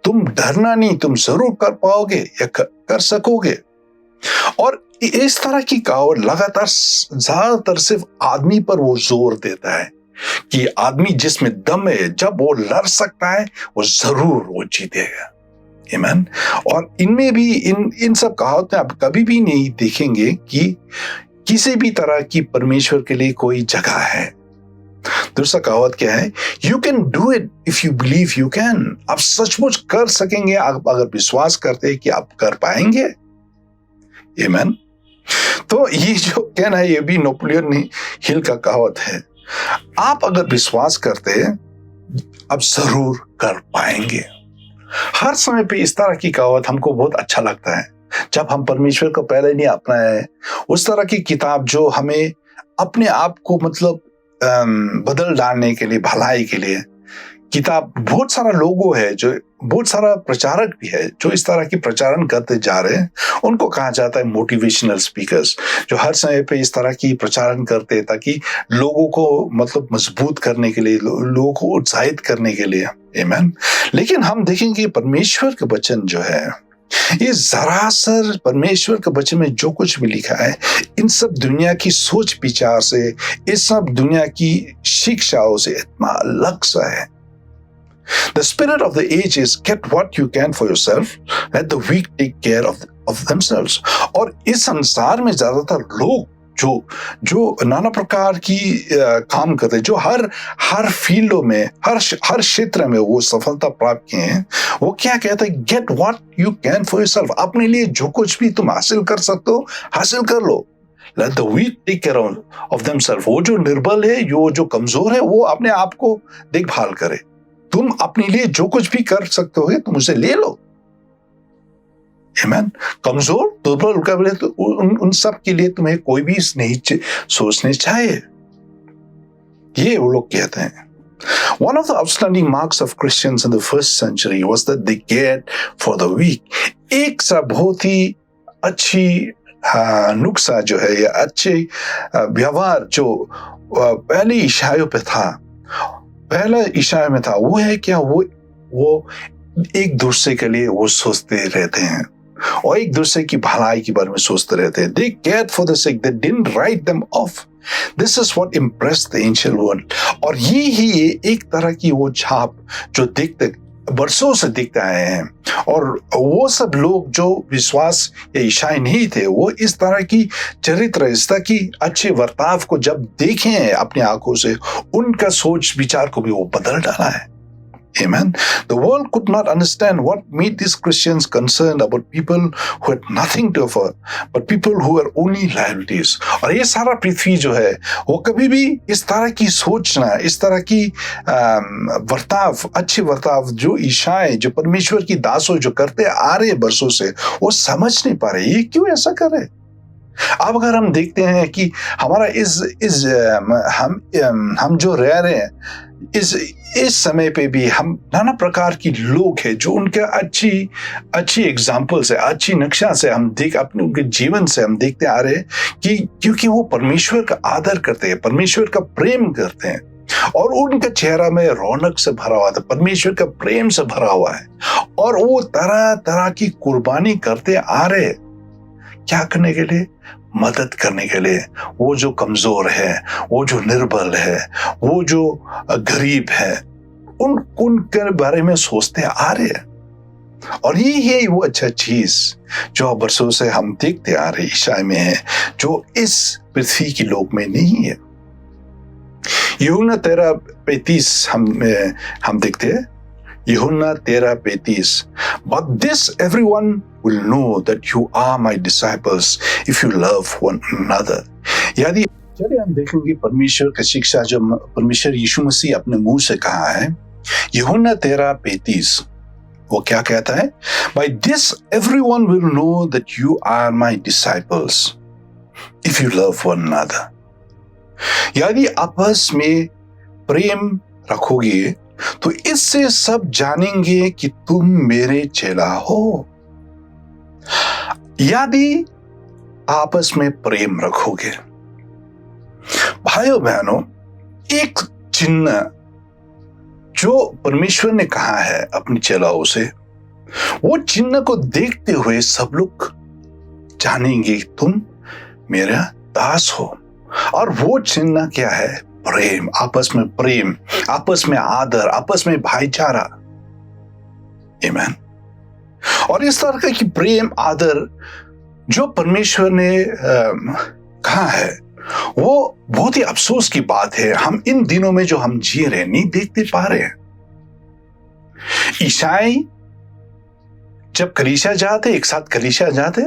तुम डरना नहीं, तुम जरूर कर पाओगे या कर सकोगे। और इस तरह की कहावत लगातार ज्यादातर सिर्फ आदमी पर वो जोर देता है कि आदमी जिसमें दम है, जब वो लड़ सकता है, वो जरूर वो जीतेगा। आमीन। और इनमें भी इन सब कहावतें आप कभी भी नहीं देखेंगे कि किसी भी तरह की परमेश्वर के लिए कोई जगह है। दूसरा कहावत क्या है, you can do it if you believe you can. आप सचमुच कर सकेंगे आप अगर विश्वास करते हैं कि आप कर पाएंगे। आमीन। तो ये जो कहना है, ये भी नेपोलियन हिल का कहावत है। आप अगर विश्वास करते हैं, आप जरूर कर पाएंगे। हर समय पे इस तरह की कहावत हमको बहुत अच्छा लगता है जब हम परमेश्वर को पहले नहीं अपनाए। उस तरह की किताब जो हमें अपने आप को मतलब बदल डालने के लिए, भलाई के लिए किताब। बहुत सारा लोगों है जो, बहुत सारा प्रचारक भी है जो इस तरह की प्रचारण करते जा रहे हैं। उनको कहा जाता है मोटिवेशनल स्पीकर्स, जो हर समय पे इस तरह की प्रचारण करते हैं ताकि लोगों को मतलब मजबूत करने के लिए, लोगों को उत्साहित करने के लिए। आमीन। लेकिन हम देखेंगे परमेश्वर के वचन जो है, ये जरासर परमेश्वर के वचन में जो कुछ भी लिखा है, इन सब दुनिया की सोच विचार से, इस सब दुनिया की शिक्षाओं से इतना अलग सा है। The spirit of the age is get what you can for yourself, let the weak take care of themselves. और इस संसार में ज्यादातर लोग जो नाना प्रकार की काम करते हैं, जो हर फील्डों में, हर क्षेत्र में वो सफलता प्राप्त किए हैं, वो क्या कहते हैं, get what you can for yourself. अपने लिए जो कुछ भी तुम हासिल कर सकते हो, हासिल कर लो। Let the weak take care of themselves. वो जो निर्बल है, जो कमजोर है, वो अपने आप को देखभाल करे। तुम अपने लिए जो कुछ भी कर सकते हो, तुम उसे ले लो। आमीन। कमजोर, दुर्बल का तो उन सब के लिए तुम्हें कोई भी नहीं सोचने चाहिए। ये वो लोग कहते हैं। One of the outstanding marks of Christians in the first century was that they cared for the weak. एक सा बहुत ही अच्छी नुक्सा जो है या अच्छे व्यवहार जो पहले ईसाइयों पे था, पहला ईसाई में था, वो है क्या, वो एक दूसरे के लिए वो सोचते रहते हैं और एक दूसरे की भलाई के बारे में सोचते रहते हैं। They cared for the sick, they didn't write them off. This is what impressed the ancient world. और ये ही एक तरह की वो छाप जो देखते बरसों से दिखते आए हैं। और वो सब लोग जो विश्वास या ईसाई नहीं थे, वो इस तरह की चरित्र, इस तरह की अच्छे वर्ताव को जब देखे हैं अपनी आंखों से, उनका सोच विचार को भी वो बदल डाला है। Amen. The world could not understand what made these Christians concerned about people who had nothing to offer, but people who were only liabilities. और ये सारा पृथ्वी जो है वो कभी भी इस तरह की सोचना, इस तरह की वर्ताव, अच्छे वर्ताव जो ईसाई, जो परमेश्वर की दासों जो करते आ रहे बरसों से, वो समझ नहीं पा रहे ये क्यों ऐसा कर रहे। अब अगर हम देखते हैं कि हमारा हम जो रह रहे हैं इस समय पे भी हम नाना प्रकार की लोग हैं जो उनके अच्छी एग्जाम्पल से, अच्छी नक्शा से हम अपने उनके जीवन से हम देखते आ रहे हैं कि क्योंकि वो परमेश्वर का आदर करते हैं, परमेश्वर का प्रेम करते हैं और उनका चेहरा में रौनक से भरा हुआ था, परमेश्वर का प्रेम से भरा हुआ है और वो तरह तरह की कुर्बानी करते आ रहे हैं। क्या करने के लिए? मदद करने के लिए। वो जो कमजोर है, वो जो निर्बल है, वो जो गरीब है, उनके बारे में सोचते आ रहे हैं। और ये है वो अच्छा चीज जो बरसों से हम देखते आ रहे ईसाई में है, जो इस पृथ्वी के लोग में नहीं है। यूहन्ना 13:35 हम देखते हैं, यूहन्ना 13:35, but this everyone will know that you are my disciples if you love one another। यदि चलिए हम देखेंगे परमेश्वर की शिक्षा जो परमेश्वर यीशु मसीह अपने मुंह से कहा है, यूहन्ना 13:35 वो क्या कहता है? By this everyone will know that you are my disciples if you love one another। यदि आपस में प्रेम रखोगे तो इससे सब जानेंगे कि तुम मेरे चेला हो। यदि आपस में प्रेम रखोगे। भाइयों बहनों, एक चिन्ह जो परमेश्वर ने कहा है अपने चेलाओं से, वो चिन्ह को देखते हुए सब लोग जानेंगे तुम मेरा दास हो। और वो चिन्ह क्या है? प्रेम, आपस में प्रेम, आपस में आदर, आपस में भाईचारा। आमीन। और इस तरह की प्रेम आदर जो परमेश्वर ने कहा है, वो बहुत ही अफसोस की बात है हम इन दिनों में जो हम जी रहे नहीं देखते पा रहे हैं। ईसाई जब कलीसिया जाते, एक साथ कलीसिया जाते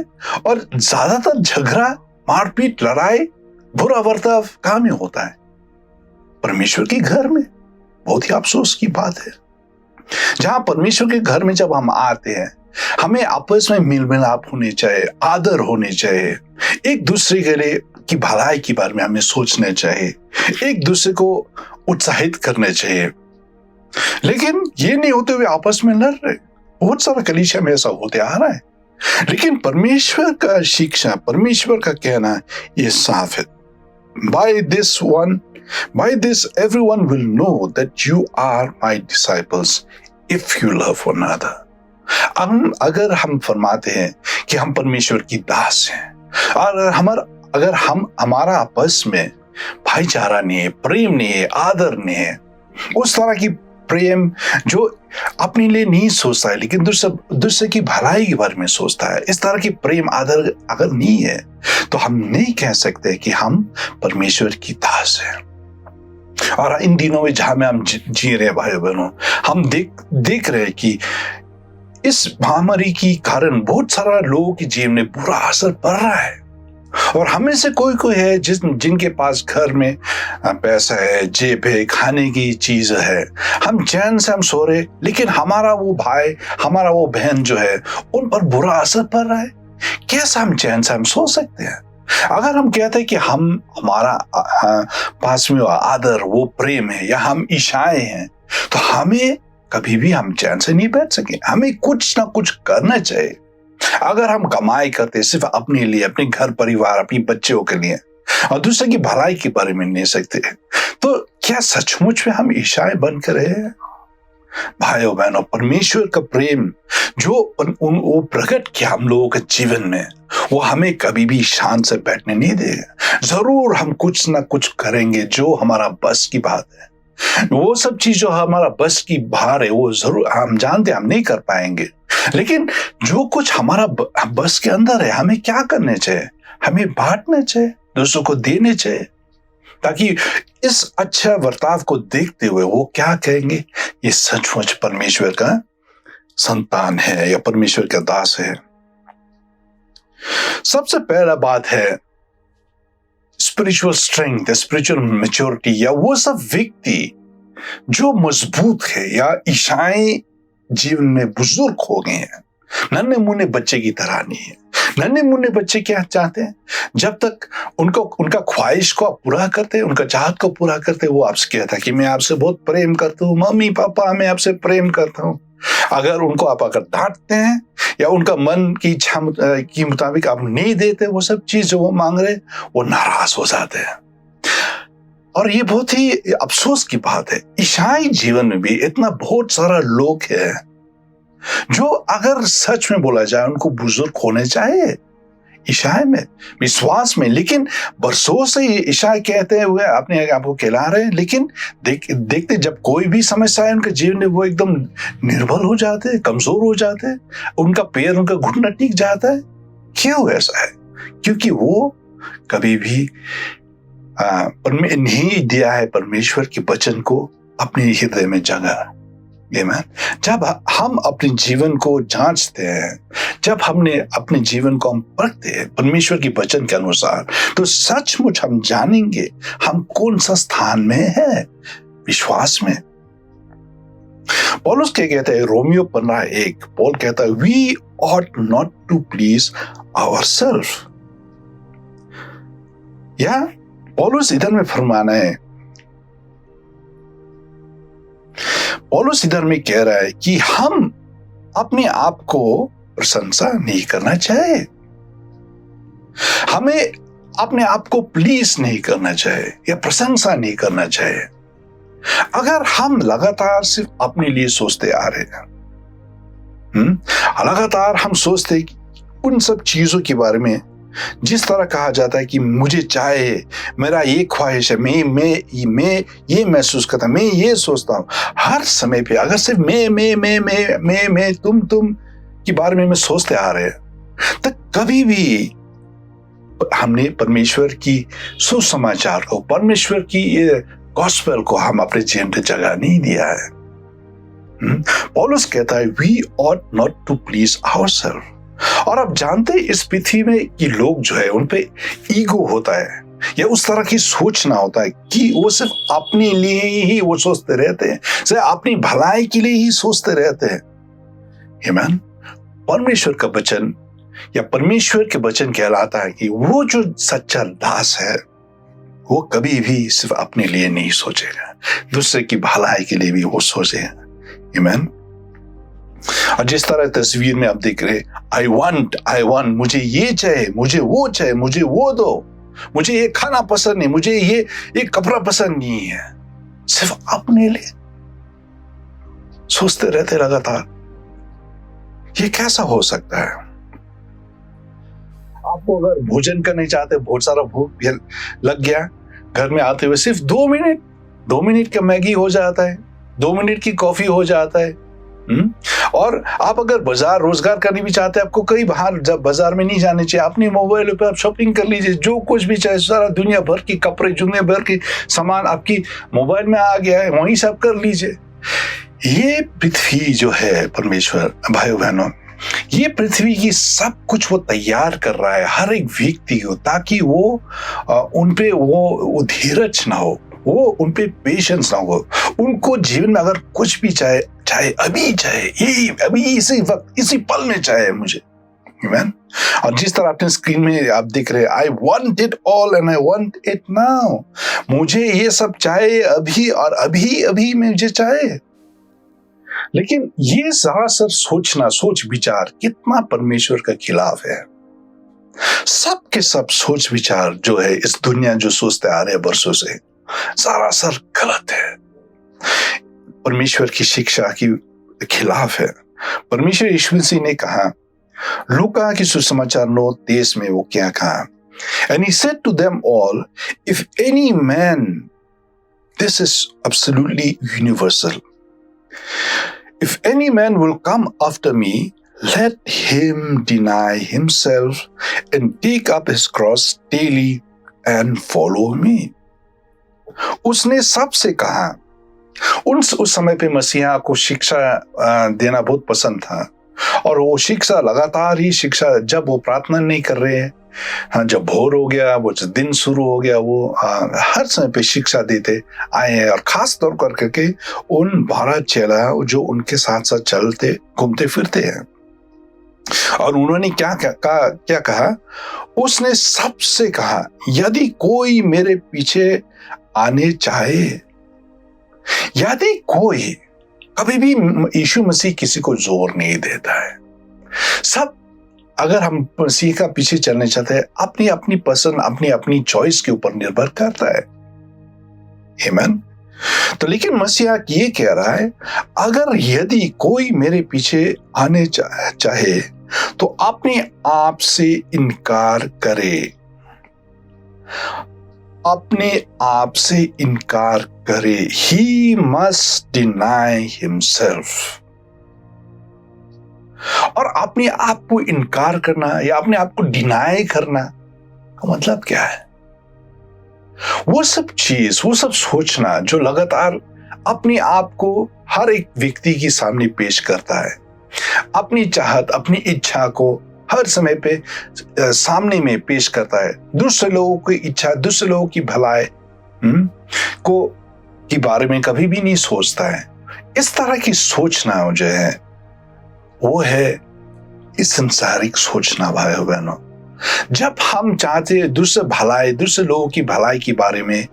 और ज्यादातर झगड़ा, मारपीट, लड़ाई, बुरा बर्ताव कहां में होता है? परमेश्वर के घर में। बहुत ही अफसोस की बात है। जहां परमेश्वर के घर में जब हम आते हैं, हमें आपस में मिल मिलाप होने चाहिए, आदर होने चाहिए, एक दूसरे के लिए की भलाई के बारे में हमें सोचना चाहिए, एक दूसरे को उत्साहित करना चाहिए। लेकिन ये नहीं होते हुए आपस में लड़ रहे। बहुत सारा कलीसिया में ऐसा होते आ रहा है। लेकिन परमेश्वर का शिक्षा, परमेश्वर का कहना ये साफ है, By this everyone will know that you are my disciples if you love one another। अगर हम फरमाते हैं कि हम परमेश्वर की दास हैं और अगर हमारा आपस में भाईचारा नहीं है, प्रेम नहीं है, आदर नहीं है, उस तरह की प्रेम जो अपने लिए नहीं सोचता है लेकिन दूसरे की भलाई के बारे में सोचता है, इस तरह की प्रेम आदर अगर नहीं है तो हम नहीं कह सकते कि हम परमेश्वर की दास हैं। और इन दिनों में जहां में हम जी रहे हैं भाइयों बहनों, हम देख रहे हैं कि इस महामारी के कारण बहुत सारा लोगों के जीवन में बुरा असर पड़ रहा है। और हमें से कोई है जिनके पास घर में पैसा है, जेब है, खाने की चीज है, हम चैन से हम सो रहे, लेकिन हमारा वो भाई, हमारा वो बहन जो है उन पर बुरा असर पड़ रहा है। कैसा हम चैन से हम सो सकते हैं? अगर हम कहते हैं कि हमारा पास में वो आदर, वो प्रेम है, या हम ईसाई हैं, तो हमें कभी भी हम चैन से नहीं बैठ सके। हमें कुछ ना कुछ करना चाहिए। अगर हम कमाई करते सिर्फ अपने लिए, अपने घर परिवार, अपने बच्चों के लिए और दूसरे की भलाई के बारे में नहीं सकते, तो क्या सचमुच में हम ईसाई बन कर रहे हैं? भाइयों बहनों, परमेश्वर का प्रेम जो वो प्रकट किया हम लोगों के जीवन में, वो हमें कभी भी शांत से बैठने नहीं देगा। जरूर हम कुछ ना कुछ करेंगे जो हमारा बस की बात है। वो सब चीज जो हमारा बस की बाहर है, वो जरूर हम जानते हम नहीं कर पाएंगे। लेकिन जो कुछ हमारा बस के अंदर है, हमें क्या करने चाहिए? हमें बांटना चाहिए, दूसरों को देने चाहिए। ताकि इस अच्छा बर्ताव को देखते हुए वो क्या कहेंगे, ये सचमुच परमेश्वर का संतान है या परमेश्वर का दास है। सबसे पहला बात है स्पिरिचुअल स्ट्रेंथ, स्पिरिचुअल मैच्योरिटी, या वो सब व्यक्ति जो मजबूत है या ईसाई जीवन में बुजुर्ग हो गए हैं, नन्हे मुन्ने बच्चे की तरह नहीं है। नन्हे मुन्ने बच्चे क्या चाहते हैं, जब तक उनका ख्वाहिश को आप पूरा करते, उनका चाहत को पूरा करते, वो आपसे कहता है कि मैं आपसे बहुत प्रेम करता हूँ, मम्मी पापा मैं आपसे प्रेम करता हूँ। अगर उनको आप अगर डांटते हैं या उनका मन की इच्छा के मुताबिक आप नहीं देते वो सब चीज जो वो मांग रहे, वो नाराज हो जाते हैं। और ये बहुत ही अफसोस की बात है, ईसाई जीवन में भी इतना बहुत सारा लोग है जो अगर सच में बोला जाए उनको बुजुर्ग होने चाहिए ईसाई में, विश्वास में, लेकिन बरसों से ईसाई कहते हुए अपने आपको कहला रहे हैं, लेकिन देखते जब कोई भी समस्या है उनके जीवन में वो एकदम निर्बल हो जाते हैं, कमजोर हो जाते हैं, उनका पैर उनका घुटना टिक जाता है। क्यों ऐसा है? क्योंकि वो कभी भी नहीं दिया है परमेश्वर के वचन को अपने हृदय में जगह। जब हम अपने जीवन को जांचते हैं, जब हमने अपने जीवन को हम परखते हैं परमेश्वर के वचन के अनुसार, तो सचमुच हम जानेंगे हम कौन सा स्थान में है विश्वास में। पौलुस क्या कहता है रोमियो 15:1, पौल कहता है we ought not to please ourself. या पौलुस इधर में फरमाना है, पौलुस इधर में कह रहा है कि हम अपने आप को प्रशंसा नहीं करना चाहिए, हमें अपने आप को प्लीज नहीं करना चाहिए या प्रशंसा नहीं करना चाहिए। अगर हम लगातार सिर्फ अपने लिए सोचते आ रहे हैं, लगातार हम सोचते उन सब चीजों के बारे में जिस तरह कहा जाता है कि मुझे चाहिए, मेरा ये ख्वाहिश है, मैं ये महसूस करता, मैं ये सोचता हूँ, हर समय पे अगर सिर्फ मैं तुम के बारे में सोचते आ रहे हैं, तो कभी भी हमने परमेश्वर की सुसमाचार को, परमेश्वर की ये गॉस्पेल को हम अपने जीवन में जगह नहीं दिया है। पौलुस कहता है we ought not to please ourself. और आप जानते हैं इस पृथ्वी में कि लोग जो है उन पे ईगो होता है या उस तरह की सोचना होता है कि वो सिर्फ अपने लिए ही वो सोचते रहते हैं, सिर्फ अपनी भलाई के लिए ही सोचते रहते हैं। आमीन। परमेश्वर का वचन या परमेश्वर के वचन कहलाता है कि वो जो सच्चा दास है वो कभी भी सिर्फ अपने लिए नहीं सोचेगा, दूसरे की भलाई के लिए भी वो सोचेगा। आमीन। और जिस तरह तस्वीर में आप देख रहे, आई वांट, मुझे ये चाहिए, मुझे वो चाहिए, मुझे वो दो, मुझे ये खाना पसंद नहीं, मुझे ये कपड़ा पसंद नहीं है, सिर्फ अपने लिए सोचते रहते लगातार। ये कैसा हो सकता है? आपको अगर भोजन करना चाहते, बहुत सारा भूख लग गया, घर में आते हुए सिर्फ 2 मिनट का मैगी हो जाता है, 2 मिनट की कॉफी हो जाता है। और आप अगर बाजार रोजगार करनी भी चाहते हैं, आपको कई बाहर जब बाजार में नहीं जाने चाहिए, अपने मोबाइल पे आप शॉपिंग कर लीजिए, जो कुछ भी चाहे, सारा दुनिया भर की कपड़े, दुनिया भर के सामान आपकी मोबाइल में आ गया है, वहीं से आप कर लीजिए। ये पृथ्वी जो है परमेश्वर, भाइयों बहनों, ये पृथ्वी की सब कुछ वो तैयार कर रहा है हर एक व्यक्ति को, ताकि वो उनपे वो धीरज ना हो, वो उनपे पेशेंस ना हो। उनको जीवन में अगर कुछ भी चाहे अभी चाहे, यही अभी इसी वक्त इसी पल में चाहे मुझे। आमीन। और जिस तरह अपने स्क्रीन में आप देख रहे हैं, I want it all and I want it now, मुझे ये सब चाहे अभी और अभी मुझे चाहे। लेकिन ये सरासर सोच विचार कितना परमेश्वर का खिलाफ है। सब के सब सोच विचार जो है इस दुनिया जो सोचते आ रहे हैं वर्षों से, सरासर गलत है, परमेश्वर की शिक्षा के खिलाफ है। परमेश्वर यीशु मसीह ने कहा, लूका की सुसमाचार 9:23 में वो क्या कहा, and he said to them all, if any man, this is absolutely universal, if any man will come after me, let him deny himself and take up his cross daily and follow me. उसने सबसे कहा। उस समय पे मसीहा को शिक्षा देना बहुत पसंद था, और वो शिक्षा लगातार ही शिक्षा, जब वो प्रार्थना नहीं कर रहे हैं, हाँ, जब भोर हो गया, वो दिन शुरू हो गया, वो हर समय पे शिक्षा देते आए हैं। और खास तौर कर करके उन 12 चेला जो उनके साथ साथ चलते घूमते फिरते हैं। और उन्होंने क्या कहा? उसने सबसे कहा, यदि कोई मेरे पीछे आने चाहे। यदि कोई, कभी भी यीशु मसीह किसी को जोर नहीं देता है। सब, अगर हम मसीह का पीछे चलने चाहते हैं, अपनी अपनी पसंद, अपनी अपनी चॉइस के ऊपर निर्भर करता है। आमीन। तो लेकिन मसीहा ये कह रहा है, अगर यदि कोई मेरे पीछे आने चाहे तो अपने आप से इनकार करे। अपने आप से इनकार करे। He must deny himself। और अपने आप को इनकार करना या अपने आप को डिनाई करना का मतलब क्या है? वो सब चीज, वो सब सोचना जो लगातार अपने आप को हर एक व्यक्ति के सामने पेश करता है, अपनी चाहत, अपनी इच्छा को हर समय पे सामने में पेश करता है, दूसरे लोगों की इच्छा, दूसरे लोगों की भलाई को के बारे में कभी भी नहीं सोचता है। इस तरह की सोचना जो है वो है इस संसारिक सोचना। भाइयों बहनों, जब हम चाहते हैं दूसरे भलाई, दूसरे लोगों की भलाई के बारे में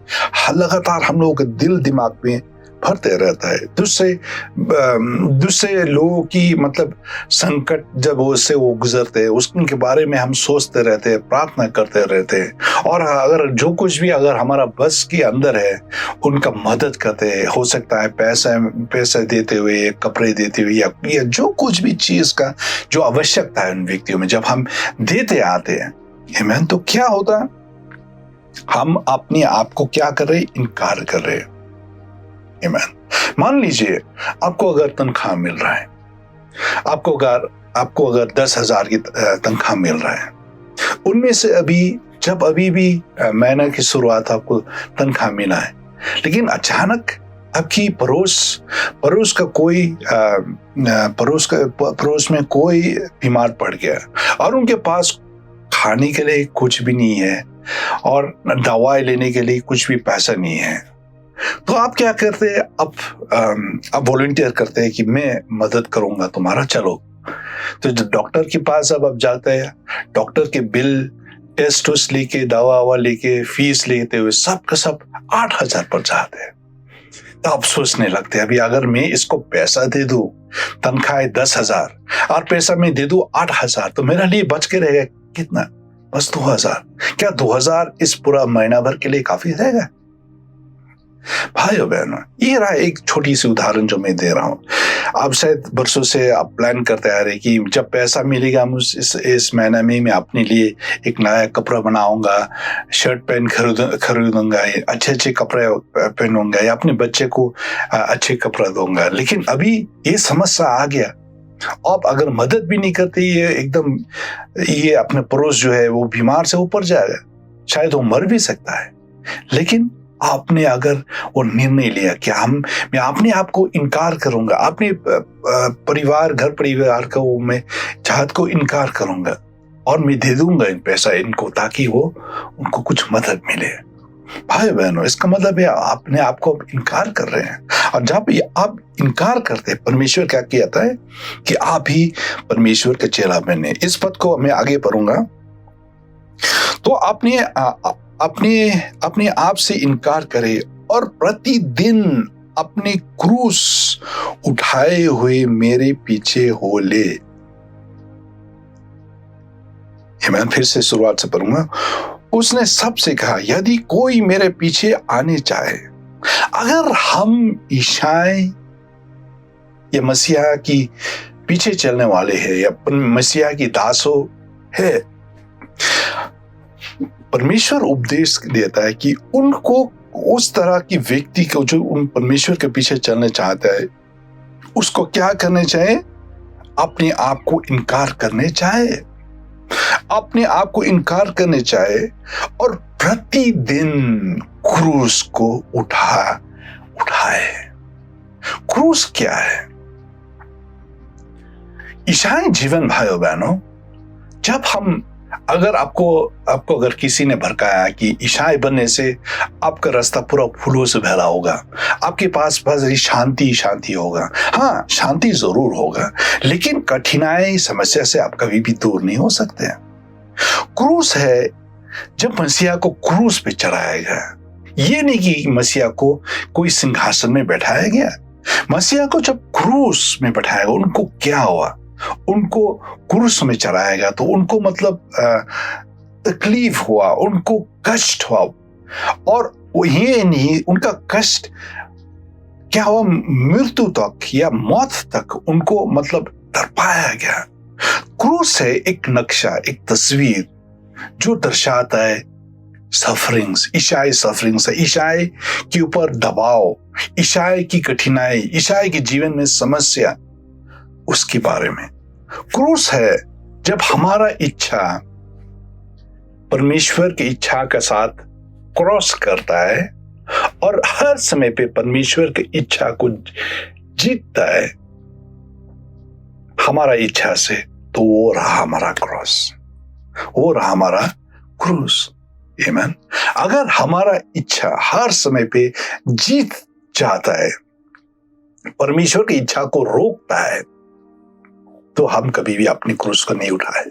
लगातार हम लोगों के दिल दिमाग में भरते रहता है। दूसरे लोगों की मतलब संकट जब उससे वो गुजरते हैं, उनके बारे में हम सोचते रहते हैं, प्रार्थना करते रहते हैं, और अगर जो कुछ भी अगर हमारा बस के अंदर है उनका मदद करते हैं। हो सकता है पैसा देते हुए, कपड़े देते हुए, या जो कुछ भी चीज का जो आवश्यकता है उन व्यक्तियों में, जब हम देते आते हैं, आमीन, तो क्या होता है? हम अपने आप को क्या कर रहे हैं? इनकार कर रहे हैं। मान लीजिए आपको अगर तनख्वाह मिल रहा है, आपको अगर 10,000 की तनख्वाह मिल रहा है, उनमें से अभी भी महीने की शुरुआत आपको तनख्वाह मिला है, लेकिन अचानक आपकी पड़ोस का कोई पड़ोस में कोई बीमार पड़ गया और उनके पास खाने के लिए कुछ भी नहीं है और दवाई लेने के लिए कुछ भी पैसा नहीं है, तो आप क्या करते हैं? अब वॉलंटियर करते हैं कि मैं मदद करूंगा तुम्हारा, चलो। तो डॉक्टर के पास अब जाते हैं, डॉक्टर के बिल, टेस्ट उस लेके, दवा लेके, फीस लेते हुए सब का सब 8,000 पर जाते हैं। तो आप सोचने लगते हैं, अभी अगर मैं इसको पैसा दे दूं, तनख्वाह 10,000 और पैसा मैं दे दूं 8,000, तो मेरे लिए बच के रहेगा कितना? बस 2,000। क्या 2,000 इस पूरा महीना भर के लिए काफी रहेगा? भाइयों बहनों, ये रहा एक छोटी सी उदाहरण जो मैं दे रहा हूं। आप शायद वर्षों से आप प्लान करते आ रहे कि जब पैसा मिलेगा इस महीने में मैं अपने लिए एक नया कपड़ा बनाऊंगा, शर्ट पैंट खरीदूंगा, अच्छे कपड़े पहनूंगा, या अपने बच्चे को अच्छे कपड़ा दूंगा। लेकिन अभी ये समस्या आ गया, आप अगर मदद भी नहीं करते, ये अपने पड़ोस जो है वो बीमार से ऊपर जाएगा, शायद वो मर भी सकता है। लेकिन आपने अगर वो निर्णय लिया कि मैं अपने आप को इनकार करूंगा, अपने घर परिवार का वो मैं चाहत को इनकार करूंगा और मैं दे दूंगा इन पैसा इनको, ताकि उनको कुछ मदद मिले। भाई बहनों, इसका मतलब है अपने आप को इनकार कर रहे हैं। और जब आप इनकार करते हैं, परमेश्वर क्या कहता है कि आप ही परमेश्वर के चेला बने। इस पद को मैं आगे पढ़ूंगा। तो अपने आप से इनकार करे और प्रतिदिन अपने क्रूस उठाए हुए मेरे पीछे हो ले। मैं फिर से शुरुआत से पढ़ूंगा। उसने सबसे कहा, यदि कोई मेरे पीछे आने चाहे। अगर हम ईसाई या मसीहा की पीछे चलने वाले हैं या मसीहा की दासों है, परमेश्वर उपदेश देता है कि उनको, उस तरह की व्यक्ति को जो उन परमेश्वर के पीछे चलना चाहता है, उसको क्या करने चाहिए? अपने आप को इनकार करने चाहिए। अपने आप को इनकार करने चाहे और प्रतिदिन क्रूस को उठाए। क्रूस क्या है? ईसाई जीवन भाइयों बहनों, जब हम अगर आपको अगर किसी ने भड़काया कि ईसाई बनने से आपका रास्ता पूरा फूलों से भरा होगा, आपके पास बस शांति होगा। हाँ, शांति जरूर होगा, लेकिन कठिनाई समस्या से आप कभी भी दूर नहीं हो सकते। क्रूस है जब मसीहा को क्रूस पे चढ़ाया गया। ये नहीं कि मसीहा को कोई सिंहासन में बैठाया गया। मसीहा को जब क्रूस में बैठाया गया, उनको क्या हुआ? उनको क्रूस में चढ़ाएगा तो उनको मतलब तकलीफ हुआ, उनको कष्ट हुआ। और ये नहीं, उनका कष्ट क्या हुआ? मृत्यु तक या मौत तक उनको मतलब दर्शाया गया। क्रूस है एक नक्शा, एक तस्वीर जो दर्शाता है सफरिंग्स, ईसाई सफरिंग्स है, ईसाई के ऊपर दबाव, ईसाई की कठिनाई, ईसाई के जीवन में समस्या, उसके बारे में। क्रूस है जब हमारा इच्छा परमेश्वर की इच्छा के साथ क्रॉस करता है और हर समय पे परमेश्वर की इच्छा को जीतता है हमारा इच्छा से, तो वो रहा हमारा क्रॉस, वो रहा हमारा क्रूस। आमीन। अगर हमारा इच्छा हर समय पे जीत जाता है, परमेश्वर की इच्छा को रोकता है, तो हम कभी भी अपनी क्रूस को नहीं उठाए।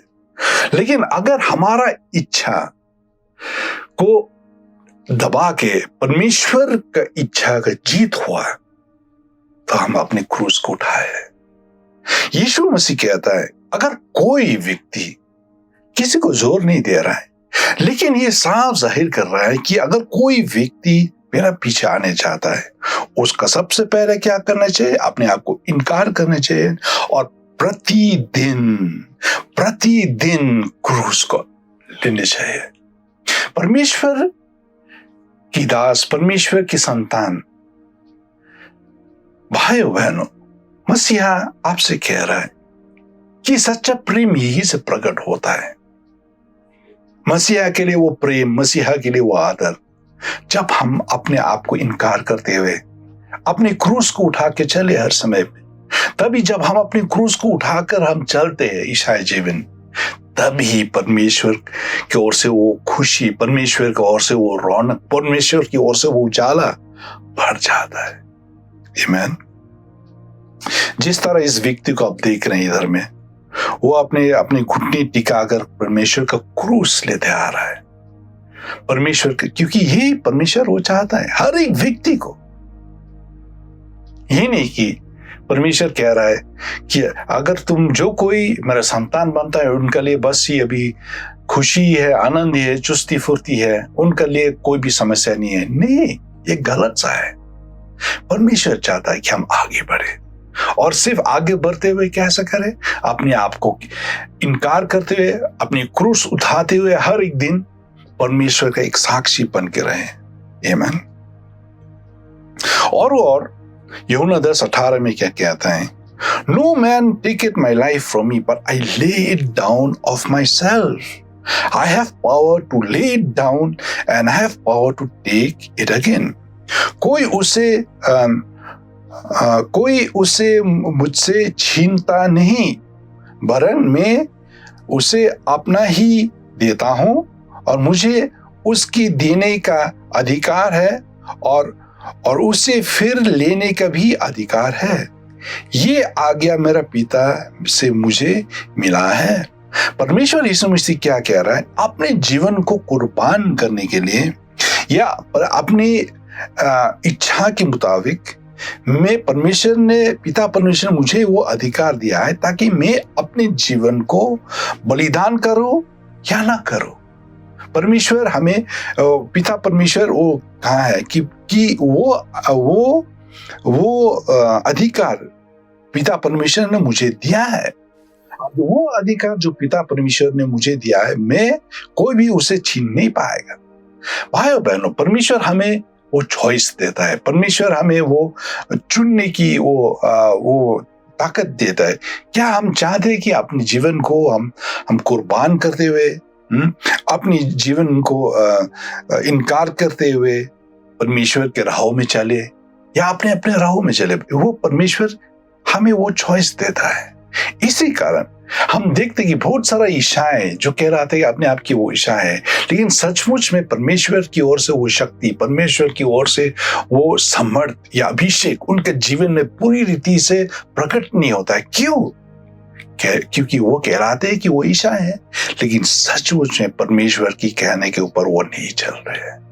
लेकिन अगर हमारा इच्छा को दबा के परमेश्वर का इच्छा का जीत हुआ, तो हम अपने क्रूस को उठाए। यीशु मसीह कहता है, अगर कोई व्यक्ति किसी को जोर नहीं दे रहा है, लेकिन ये साफ जाहिर कर रहा है कि अगर कोई व्यक्ति मेरा पीछे आने चाहता है, उसका सबसे पहले क्या करना चाहिए? अपने आप को इनकार करना चाहिए और प्रतिदिन क्रूस को लेने चाहिए। परमेश्वर की दास, परमेश्वर की संतान, भाइयों बहनों, मसीहा आपसे कह रहा है कि सच्चा प्रेम यही से प्रकट होता है। मसीहा के लिए वो प्रेम, मसीहा के लिए वो आदर, जब हम अपने आप को इनकार करते हुए अपने क्रूस को उठा के चले हर समय पे, तभी जब हम अपने क्रूस को उठाकर हम चलते हैं ईसाई जीवन, तभी परमेश्वर की ओर से वो खुशी, परमेश्वर की ओर से वो रौनक, परमेश्वर की ओर से वो उजाला बढ़ जाता है। आमीन। जिस तरह इस व्यक्ति को आप देख रहे हैं इधर में, वो अपने घुटने टिकाकर परमेश्वर का क्रूस लेते आ रहा है। परमेश्वर के, क्योंकि यही परमेश्वर वो चाहता है हर एक व्यक्ति को। ये नहीं कि परमेश्वर कह रहा है कि अगर तुम जो कोई मेरा संतान बनता है, उनके लिए बस ही अभी खुशी है, आनंद है, चुस्ती फुर्ती है, उनके लिए कोई भी समस्या नहीं है। नहीं, ये गलत सा है। परमेश्वर चाहता है कि हम आगे बढ़े, और सिर्फ आगे बढ़ते हुए कैसे करें? अपने आप को इनकार करते हुए, अपनी क्रूस उठाते हुए हर एक दिन परमेश्वर का एक साक्षी बन के रहें। आमीन। और यूहन्ना 10:18 में क्या कहता है? No man taketh my life from me, but I lay it down of myself. I have power to lay it down and I have power to take it again. कोई उसे मुझसे छीनता नहीं, वरन मैं उसे अपना ही देता हूं और मुझे उसकी देने का अधिकार है और उसे फिर लेने का भी अधिकार है। ये आज्ञा मेरा पिता से मुझे मिला है। परमेश्वर यीशु मसीह क्या कह रहा है? अपने जीवन को कुर्बान करने के लिए या अपनी इच्छा के मुताबिक पिता परमेश्वर ने मुझे वो अधिकार दिया है ताकि मैं अपने जीवन को बलिदान करूं या ना करूं। परमेश्वर हमें, पिता परमेश्वर वो कहा है कि वो अधिकार पिता परमेश्वर ने मुझे दिया है। अब वो अधिकार जो पिता परमेश्वर ने मुझे दिया है, मैं कोई भी उसे छीन नहीं पाएगा। भाइयों बहनों, परमेश्वर हमें वो चॉइस देता है, परमेश्वर हमें वो चुनने की वो ताकत देता है। क्या हम चाहते हैं कि अपने जीवन को हम कुर्बान करते हुए, अपनी जीवन को इनकार करते हुए परमेश्वर के राहों में चले, या अपने अपने राहों में चले? वो परमेश्वर हमें वो चॉइस देता है। इसी कारण हम देखते कि बहुत सारा ईसाएं जो कह रहा था कि अपने आप की वो ईसा है, लेकिन सचमुच में परमेश्वर की ओर से वो शक्ति, परमेश्वर की ओर से वो समर्थ या अभिषेक उनके जीवन में पूरी रीति से प्रकट नहीं होता है। क्यों? क्योंकि वो कह रहा था कि वो ईसा है, लेकिन सचमुच में परमेश्वर की कहने के ऊपर वो नहीं चल रहे हैं।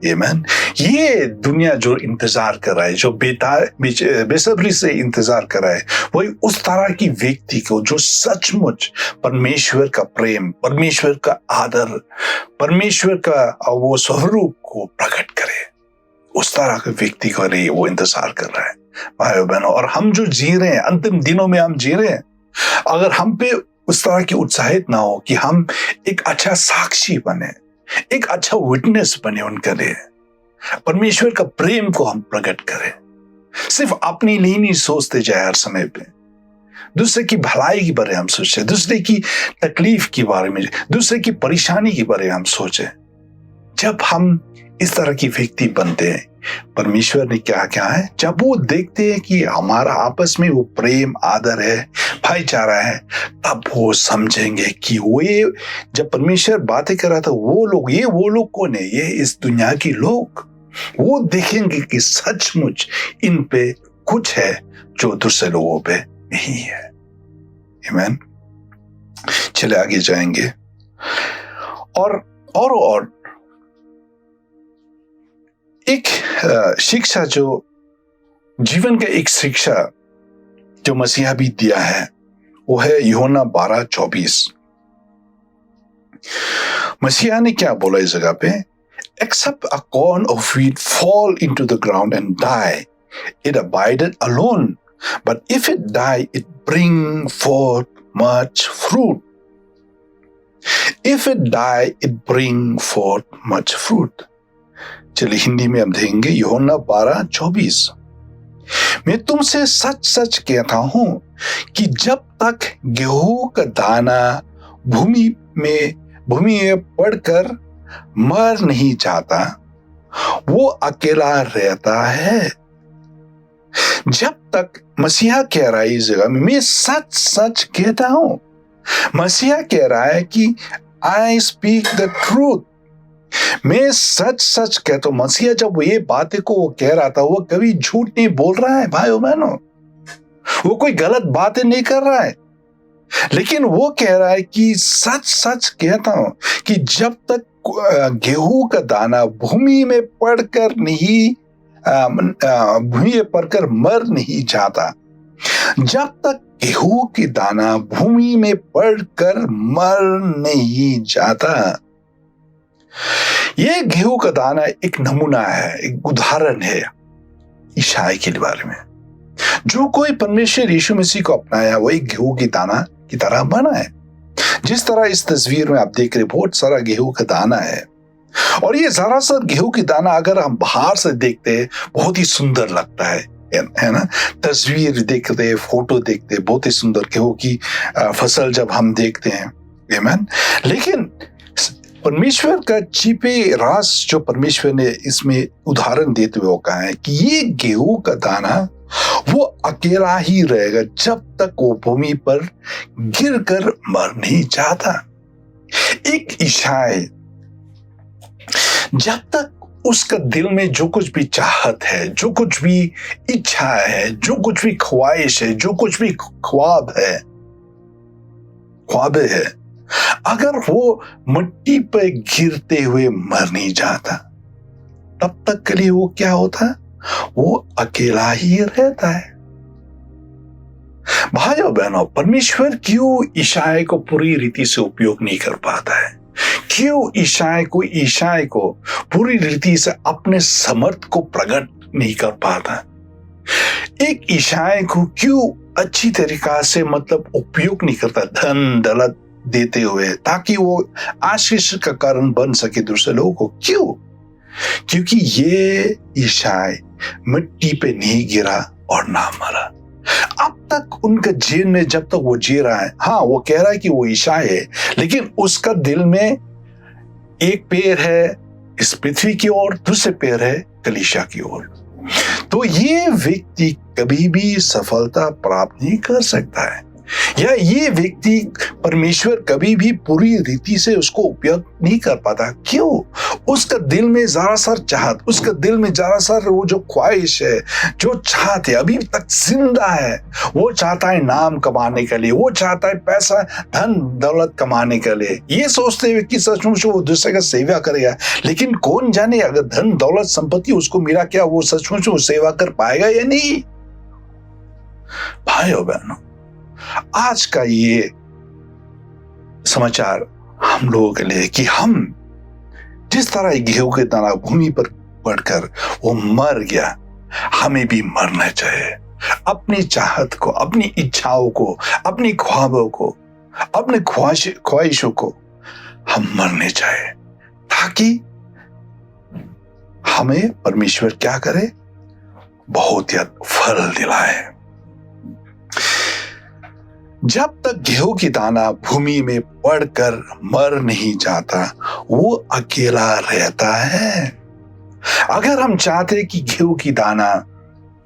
आमीन। ये दुनिया जो इंतजार कर रहा है, जो बेसब्री से इंतजार कर रहा है, वही उस तरह की व्यक्ति को जो सचमुच परमेश्वर का प्रेम, परमेश्वर का आदर, परमेश्वर का वो स्वरूप को प्रकट करे, उस तरह के व्यक्ति को नहीं वो इंतजार कर रहा है भाइयों बहनों। और हम जो जी रहे हैं, अंतिम दिनों में हम जी रहे हैं, अगर हम पे उस तरह की उत्साहित ना हो कि हम एक अच्छा साक्षी बने, एक अच्छा विटनेस बने उनके लिए, परमेश्वर का प्रेम को हम प्रकट करें, सिर्फ अपने लिए नहीं सोचते जाए हर समय पे, दूसरे की भलाई के बारे में हम सोचे, दूसरे की तकलीफ के बारे में, दूसरे की परेशानी के बारे में हम सोचे। जब हम इस तरह की व्यक्ति बनते हैं, परमेश्वर ने क्या क्या है, जब वो देखते हैं कि हमारा आपस में वो प्रेम, आदर है, भाईचारा है, तब वो समझेंगे कि वो ये जब परमेश्वर बातें कर रहा था, वो लोग कौन है? ये इस दुनिया के लोग। वो देखेंगे कि सचमुच इन पे कुछ है जो दूसरे लोगों पे नहीं है। आमीन। चले आगे जाएंगे और एक शिक्षा, जो जीवन का एक शिक्षा जो मसीहा भी दिया है, वो है यूहन्ना 12:24। मसीहा ने क्या बोला इस जगह पे? Except a corn of wheat fall into the ground and die, it abideth alone. But if it die, it bring forth much fruit. If it die, it bring forth much fruit. चलिए हिंदी में हम देखेंगे यूहन्ना 12:24। मैं तुमसे सच सच कहता हूं कि जब तक गेहूं का दाना भूमि में पड़कर मर नहीं जाता, वो अकेला रहता है। जब तक मसीहा कह रहा है इस जगह में, मैं सच सच कहता हूं, मसीहा कह रहा है कि आई स्पीक द ट्रूथ, मैं सच सच कहता हूं। मसीहा जब ये बातें को वो कह रहा था, वो कभी झूठ नहीं बोल रहा है भाइयों बहनों, वो कोई गलत बातें नहीं कर रहा है, लेकिन वो कह रहा है कि सच सच कहता हूं कि जब तक गेहूं का दाना भूमि में पड़कर मर नहीं जाता, जब तक गेहूं की दाना भूमि में पड़कर मर नहीं जाता। ये गेहूं का दाना एक नमूना है, एक उदाहरण है ईसाई के बारे में। जो कोई परमेश्वर यीशु मसीह को अपनाया, वो एक गेहूं की दाना की तरह बना है। जिस तरह इस तस्वीर में आप देख रहे, बहुत सारा गेहूं का दाना है, और ये जरा सा गेहूं की दाना अगर हम बाहर से देखते हैं, बहुत ही सुंदर लगता है ना। तस्वीर देखते, फोटो देखते, बहुत ही सुंदर गेहूं की फसल जब हम देखते हैं, आमीन। लेकिन परमेश्वर का छिपे राज जो परमेश्वर ने इसमें उदाहरण देते हुए कहा है कि ये गेहूं का दाना वो अकेला ही रहेगा जब तक वो भूमि पर गिरकर मर नहीं जाता। एक ईसाई जब तक उसका दिल में जो कुछ भी चाहत है, जो कुछ भी इच्छा है, जो कुछ भी ख्वाहिश है, जो कुछ भी ख्वाब है, अगर वो मिट्टी पर गिरते हुए मर नहीं जाता, तब तक के लिए वो क्या होता है? वो अकेला ही रहता है। भाइयों बहनों, परमेश्वर क्यों ईसाई को पूरी रीति से उपयोग नहीं कर पाता है? क्यों ईसाई को पूरी रीति से अपने समर्थ को प्रकट नहीं कर पाता? एक ईसाई को क्यों अच्छी तरीका से उपयोग नहीं करता धन दौलत देते हुए, ताकि वो आशीष का कारण बन सके दूसरे लोगों को? क्यों? क्योंकि ये ईसाई मिट्टी पे नहीं गिरा और ना मरा। अब तक उनका जीवन में जब तक वो जी रहा है, हाँ वो कह रहा है कि वो ईसाई है, लेकिन उसका दिल में एक पैर है इस पृथ्वी की ओर, दूसरे पैर है कलीसिया की ओर। तो ये व्यक्ति कभी भी सफलता प्राप्त नहीं कर सकता है, या ये व्यक्ति परमेश्वर कभी भी पूरी रीति से उसको उपयोग नहीं कर पाता। क्यों? उसका दिल में जरा सा चाहत, उसका दिल में जरा सा वो जो ख्वाहिश है, जो चाहत है, अभी तक जिंदा है। वो चाहता है नाम कमाने के लिए, वो चाहता है पैसा धन दौलत कमाने के लिए, ये सोचते हुए कि सचमुच वो दूसरे का सेवा करेगा। लेकिन कौन जाने अगर धन दौलत संपत्ति उसको मिला, क्या वो सचमुच वो सेवा कर पाएगा या नहीं? भाइयों बहनों, आज का ये समाचार हम लोगों के लिए कि हम जिस तरह गेहूं के दाना भूमि पर पड़कर वो मर गया, हमें भी मरना चाहिए। अपनी चाहत को, अपनी इच्छाओं को, अपनी ख्वाबों को, अपने ख्वाहिशों को हम मरने चाहिए, ताकि हमें परमेश्वर क्या करे? बहुत ही फल दिलाए। जब तक गेहूं की दाना भूमि में पड़कर मर नहीं जाता, वो अकेला रहता है। अगर हम चाहते कि गेहूं की दाना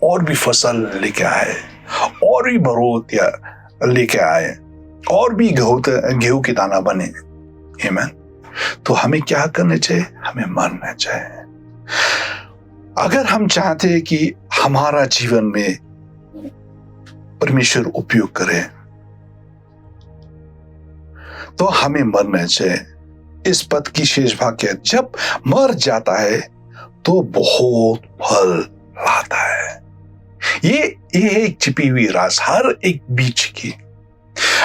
और भी फसल लेके आए, और भी बढ़ोतरी लेके आए, और भी गेहूं की दाना बने, आमीन, तो हमें क्या करना चाहिए? हमें मरना चाहिए। अगर हम चाहते हैं कि हमारा जीवन में परमेश्वर उपयोग करे, तो हमें मरना चाहिए। इस पद की शेष भाग क्या? जब मर जाता है तो बहुत फल लाता है। ये एक छिपी हुई राज हर एक बीज की।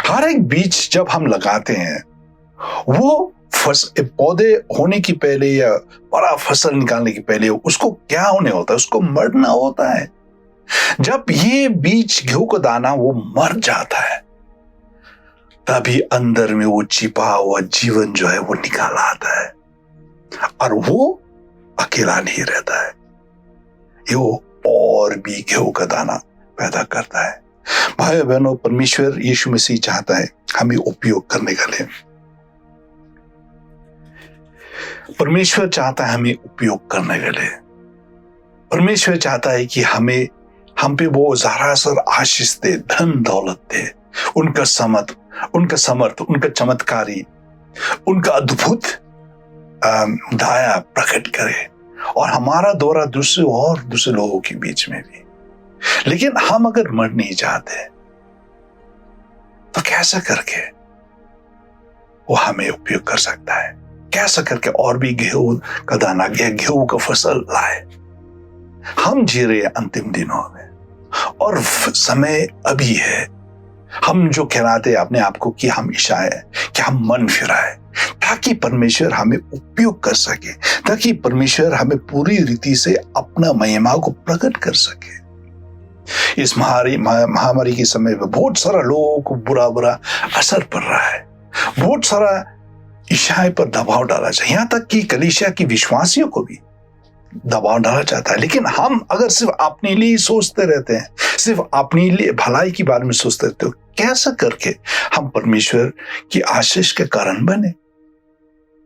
हर एक बीज जब हम लगाते हैं, वो पौधे होने की पहले या बड़ा फसल निकालने की पहले उसको क्या होने होता है? उसको मरना होता है। जब ये बीज गेहूं का दाना वो मर जाता है, तभी अंदर में वो छिपा हुआ जीवन जो है वो निकाल आता है, और वो अकेला नहीं रहता है, ये वो और भी गेहूं का दाना पैदा करता है। भाई बहनों, परमेश्वर यीशु मसीह चाहता है हमें उपयोग करने के लिए। परमेश्वर चाहता है हमें उपयोग करने के लिए। परमेश्वर चाहता है कि हम पे वो जरा सा आशीष दे, धन दौलत दे, उनका समर्थ, उनका चमत्कारी, उनका अद्भुत दया प्रकट करे, और हमारा दौरा दूसरे लोगों के बीच में भी। लेकिन हम अगर मर नहीं चाहते, तो कैसा करके वो हमें उपयोग कर सकता है? कैसा करके और भी गेहूं का दाना, गेहूं का फसल लाए? हम जी रहे अंतिम दिनों में, और समय अभी है। हम जो कहलाते हैं अपने आप को कि हम ईसाई हैं, कि हम मन फिराए, ताकि परमेश्वर हमें उपयोग कर सके, ताकि परमेश्वर हमें पूरी रीति से अपना महिमा को प्रकट कर सके। इस महामारी के समय में बहुत सारा लोगों को बुरा असर पड़ रहा है। बहुत सारा ईसाई पर दबाव डाला जाए, यहाँ तक कि कलीसिया की विश्वासियों को भी दबाव डाला जाता है। लेकिन हम अगर सिर्फ अपने लिए सोचते रहते हैं, सिर्फ अपने लिए भलाई के बारे में सोचते रहते हो, कैसा करके हम परमेश्वर की आशीष के कारण बने?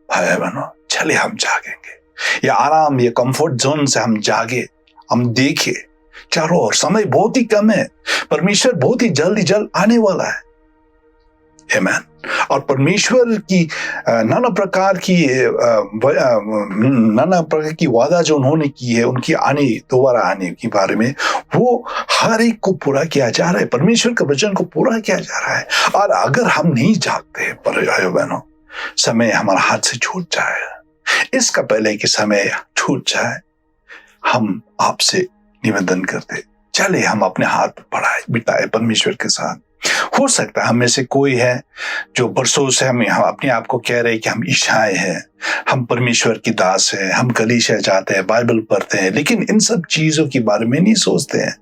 भाई बहनों, चले हम जागेंगे, या आराम, ये कंफर्ट जोन से हम जागे, हम देखे चारों ओर समय बहुत ही कम है, परमेश्वर बहुत ही जल्द आने वाला है। आमीन। और परमेश्वर की नाना प्रकार की वादा जो उन्होंने की है, उनकी दोबारा आने के बारे में, वो हर एक को पूरा किया जा रहा है। परमेश्वर के वचन को पूरा किया जा रहा है। और अगर हम नहीं जागते भाइयों बहनों, समय हमारा हाथ से छूट जाएगा। इसका पहले कि समय छूट जाए, हम आपसे निवेदन करते, चले हम अपने हाथ बिताए परमेश्वर के साथ। हो सकता है हम में से कोई है जो बरसों से हम अपने आप को कह रहे हैं कि हम ईसाई हैं, हम परमेश्वर की दास हैं, हम कलीसिया जाते हैं, बाइबल पढ़ते हैं, लेकिन इन सब चीजों के बारे में नहीं सोचते हैं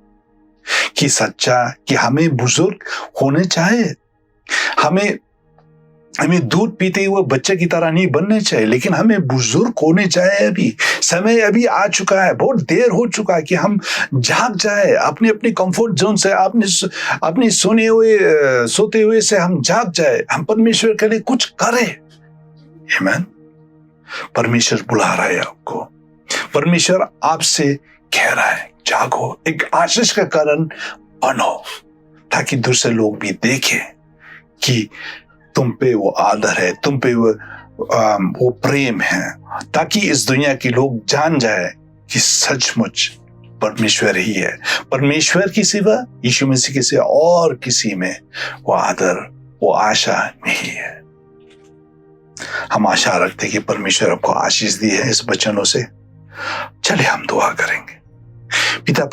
कि सच्चा कि हमें बुजुर्ग होने चाहिए, हमें हमें दूध पीते हुए बच्चे की तरह नहीं बनने चाहिए, लेकिन हमें बुजुर्ग होने चाहिए। अभी समय अभी आ चुका है, बहुत देर हो चुका है कि हम जाग जाए अपनी अपनी कंफर्ट जोन से, अपनी सोते हुए से हम जाग जाए, हम परमेश्वर के लिए कुछ करें। आमीन। परमेश्वर बुला रहा है आपको, परमेश्वर आपसे कह रहा है जागो, एक आशीष का कारण बनो, ताकि दूसरे लोग भी देखें कि तुम पे वो आदर है, तुम पे वो प्रेम है, ताकि इस दुनिया के लोग जान जाए कि सचमुच परमेश्वर ही है। परमेश्वर की सिवा, यीशु मसीह के सिवा और किसी में वो आदर, वो आशा नहीं है। हम आशा रखते हैं कि परमेश्वर आपको आशीष दी है इस वचनों से। चलिए हम दुआ करेंगे। पिता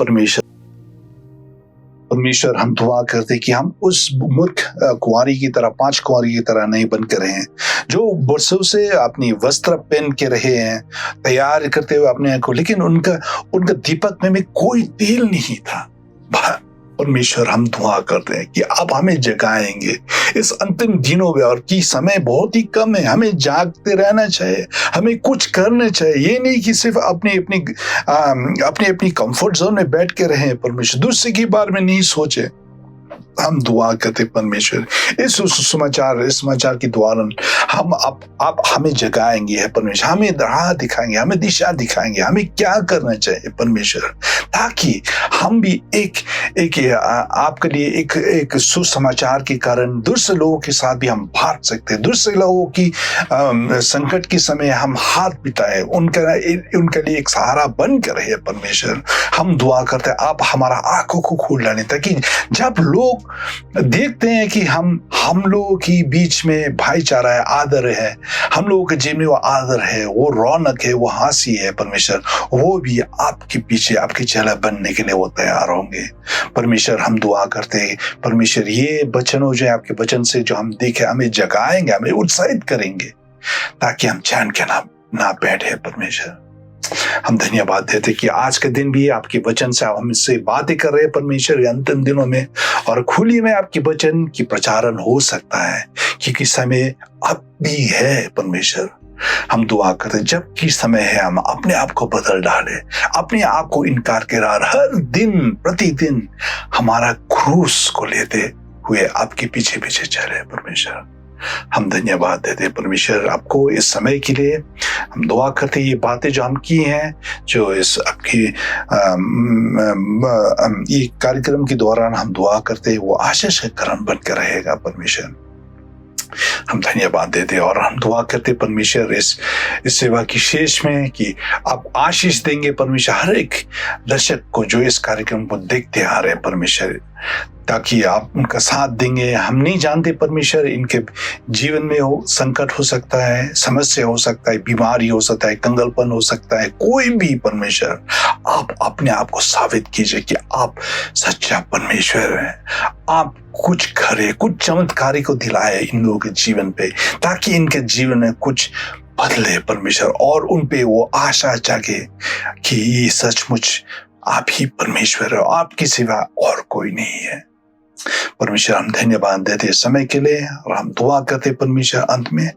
परमेश्वर, हम दुआ करते कि हम उस मूर्ख कुंवारी की तरह, 5 कुंवारी की तरह नहीं बनकर रहे हैं, जो वर्षों से अपनी वस्त्र पहन के रहे हैं, तैयार करते हुए अपने को, लेकिन उनका दीपक में कोई तेल नहीं था। परमेश्वर, हम दुआ करते हैं कि आप हमें जगाएंगे इस अंतिम दिनों में, और कि समय बहुत ही कम है, हमें जागते रहना चाहिए, हमें कुछ करना चाहिए। ये नहीं कि सिर्फ अपनी कंफर्ट जोन में बैठ के रहें। परमेश्वर, दूसरे के बारे में नहीं सोचे। हम दुआ करते परमेश्वर, इस समाचार के द्वारा आप हमें जगाएंगे है परमेश्वर, हमें राह दिखाएंगे, हमें दिशा दिखाएंगे, हमें क्या करना चाहिए परमेश्वर, ताकि हम भी आपके लिए एक सुसमाचार के कारण दूसरे लोगों के साथ भी हम बांट सकते हैं। दूसरे लोगों की संकट के समय हम हाथ बिताए, उनके लिए एक सहारा बनकर रहे परमेश्वर। हम दुआ करते हैं आप हमारा आंखों को खोल डालें, ताकि जब लोग देखते हैं कि हम लोगों के बीच में भाईचारा है, आदर है, हम लोगों के जीवन में वो आदर है, वो रौनक है, वो हंसी है परमेश्वर, वो भी आपके पीछे आपके चेला बनने के लिए वो तैयार होंगे। परमेश्वर, हम दुआ करते हैं परमेश्वर, ये वचनों जो है आपके वचन से जो हम देखे, हमें जगाएंगे, हमें उत्साहित करेंगे, ताकि हम चैन के ना बैठे परमेश्वर। हम धन्यवाद देते कि आज के दिन भी आपके वचन से आप हमसे बातें कर रहे हैं परमेश्वर, अंतिम दिनों में, और खुली में आपके वचन की प्रचारण हो सकता है, क्योंकि समय अब भी है परमेश्वर। हम दुआ करते जब की समय है, हम अपने आप को बदल डाले, अपने आप को इनकार के हर दिन प्रतिदिन हमारा क्रूस को लेते हुए आपके पीछे पीछे चले परमेश्वर। हम धन्यवाद देते परमेश्वर आपको इस समय के लिए। हम दुआ करते ये बातें जो हम की हैं, जो इस आपकी ये कार्यक्रम के दौरान हम दुआ करते वो आशीष का कारण बनकर रहेगा परमेश्वर। हम धन्यवाद देते और हम दुआ करते परमेश्वर इस सेवा की शेष में कि आप आशीष देंगे परमेश्वर हर एक दर्शक को जो इस कार्यक्रम को देखते आ रहे हैं परमेश्वर, ताकि आप उनका साथ देंगे। हम नहीं जानते परमेश्वर, इनके जीवन में संकट हो सकता है, समस्या हो सकता है, बीमारी हो सकता है, कंगालपन हो सकता है, कोई भी परमेश्वर, आप अपने आप को साबित कीजिए कि आप सच्चा परमेश्वर हैं। आप कुछ करे, कुछ चमत्कारी को दिलाए इन लोगों के जीवन पे, ताकि इनके जीवन में कुछ बदले परमेश्वर, और उन पे वो आशा जागे कि ये सचमुच आप ही परमेश्वर है, आपके सिवा और कोई नहीं है। परमेश्वर, हम धन्यवाद देते समय के लिए, और हम दुआ करते परमेश्वर अंत में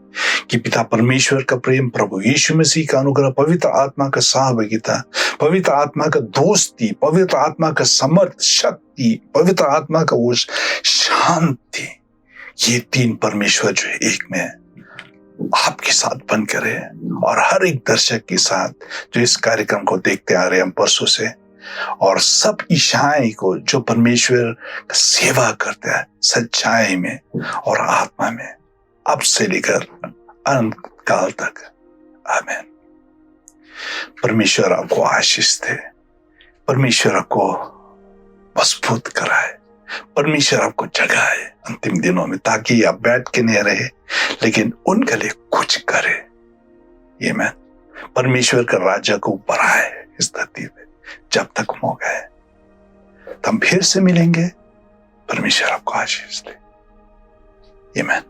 कि पिता परमेश्वर का प्रेम, प्रभु यीशु मसीह का अनुग्रह, पवित्र आत्मा का सहभागिता, पवित्र आत्मा का दोस्ती, पवित्र आत्मा का समर्थ शक्ति, पवित्र आत्मा का वो शांति, ये 3 परमेश्वर जो एक में आपके साथ बन करे, और हर एक दर्शक के साथ जो इस कार्यक्रम को देखते आ रहे हैं हम परसों से, और सब ईशाई को जो परमेश्वर का सेवा करते हैं सच्चाई में और आत्मा में, अब से लेकर अनंत काल तक। आमीन। परमेश्वर आपको आशीष दे, परमेश्वर आपको मजबूत कराए, परमेश्वर आपको जगाए अंतिम दिनों में, ताकि आप बैठ के नहीं रहे, लेकिन उनके लिए कुछ करे। ये मैं परमेश्वर का राज्य को बढ़ाए इस धरती पे जब तक मौका है। हम फिर से मिलेंगे। परमेश्वर आपको आशीष दे। आमीन।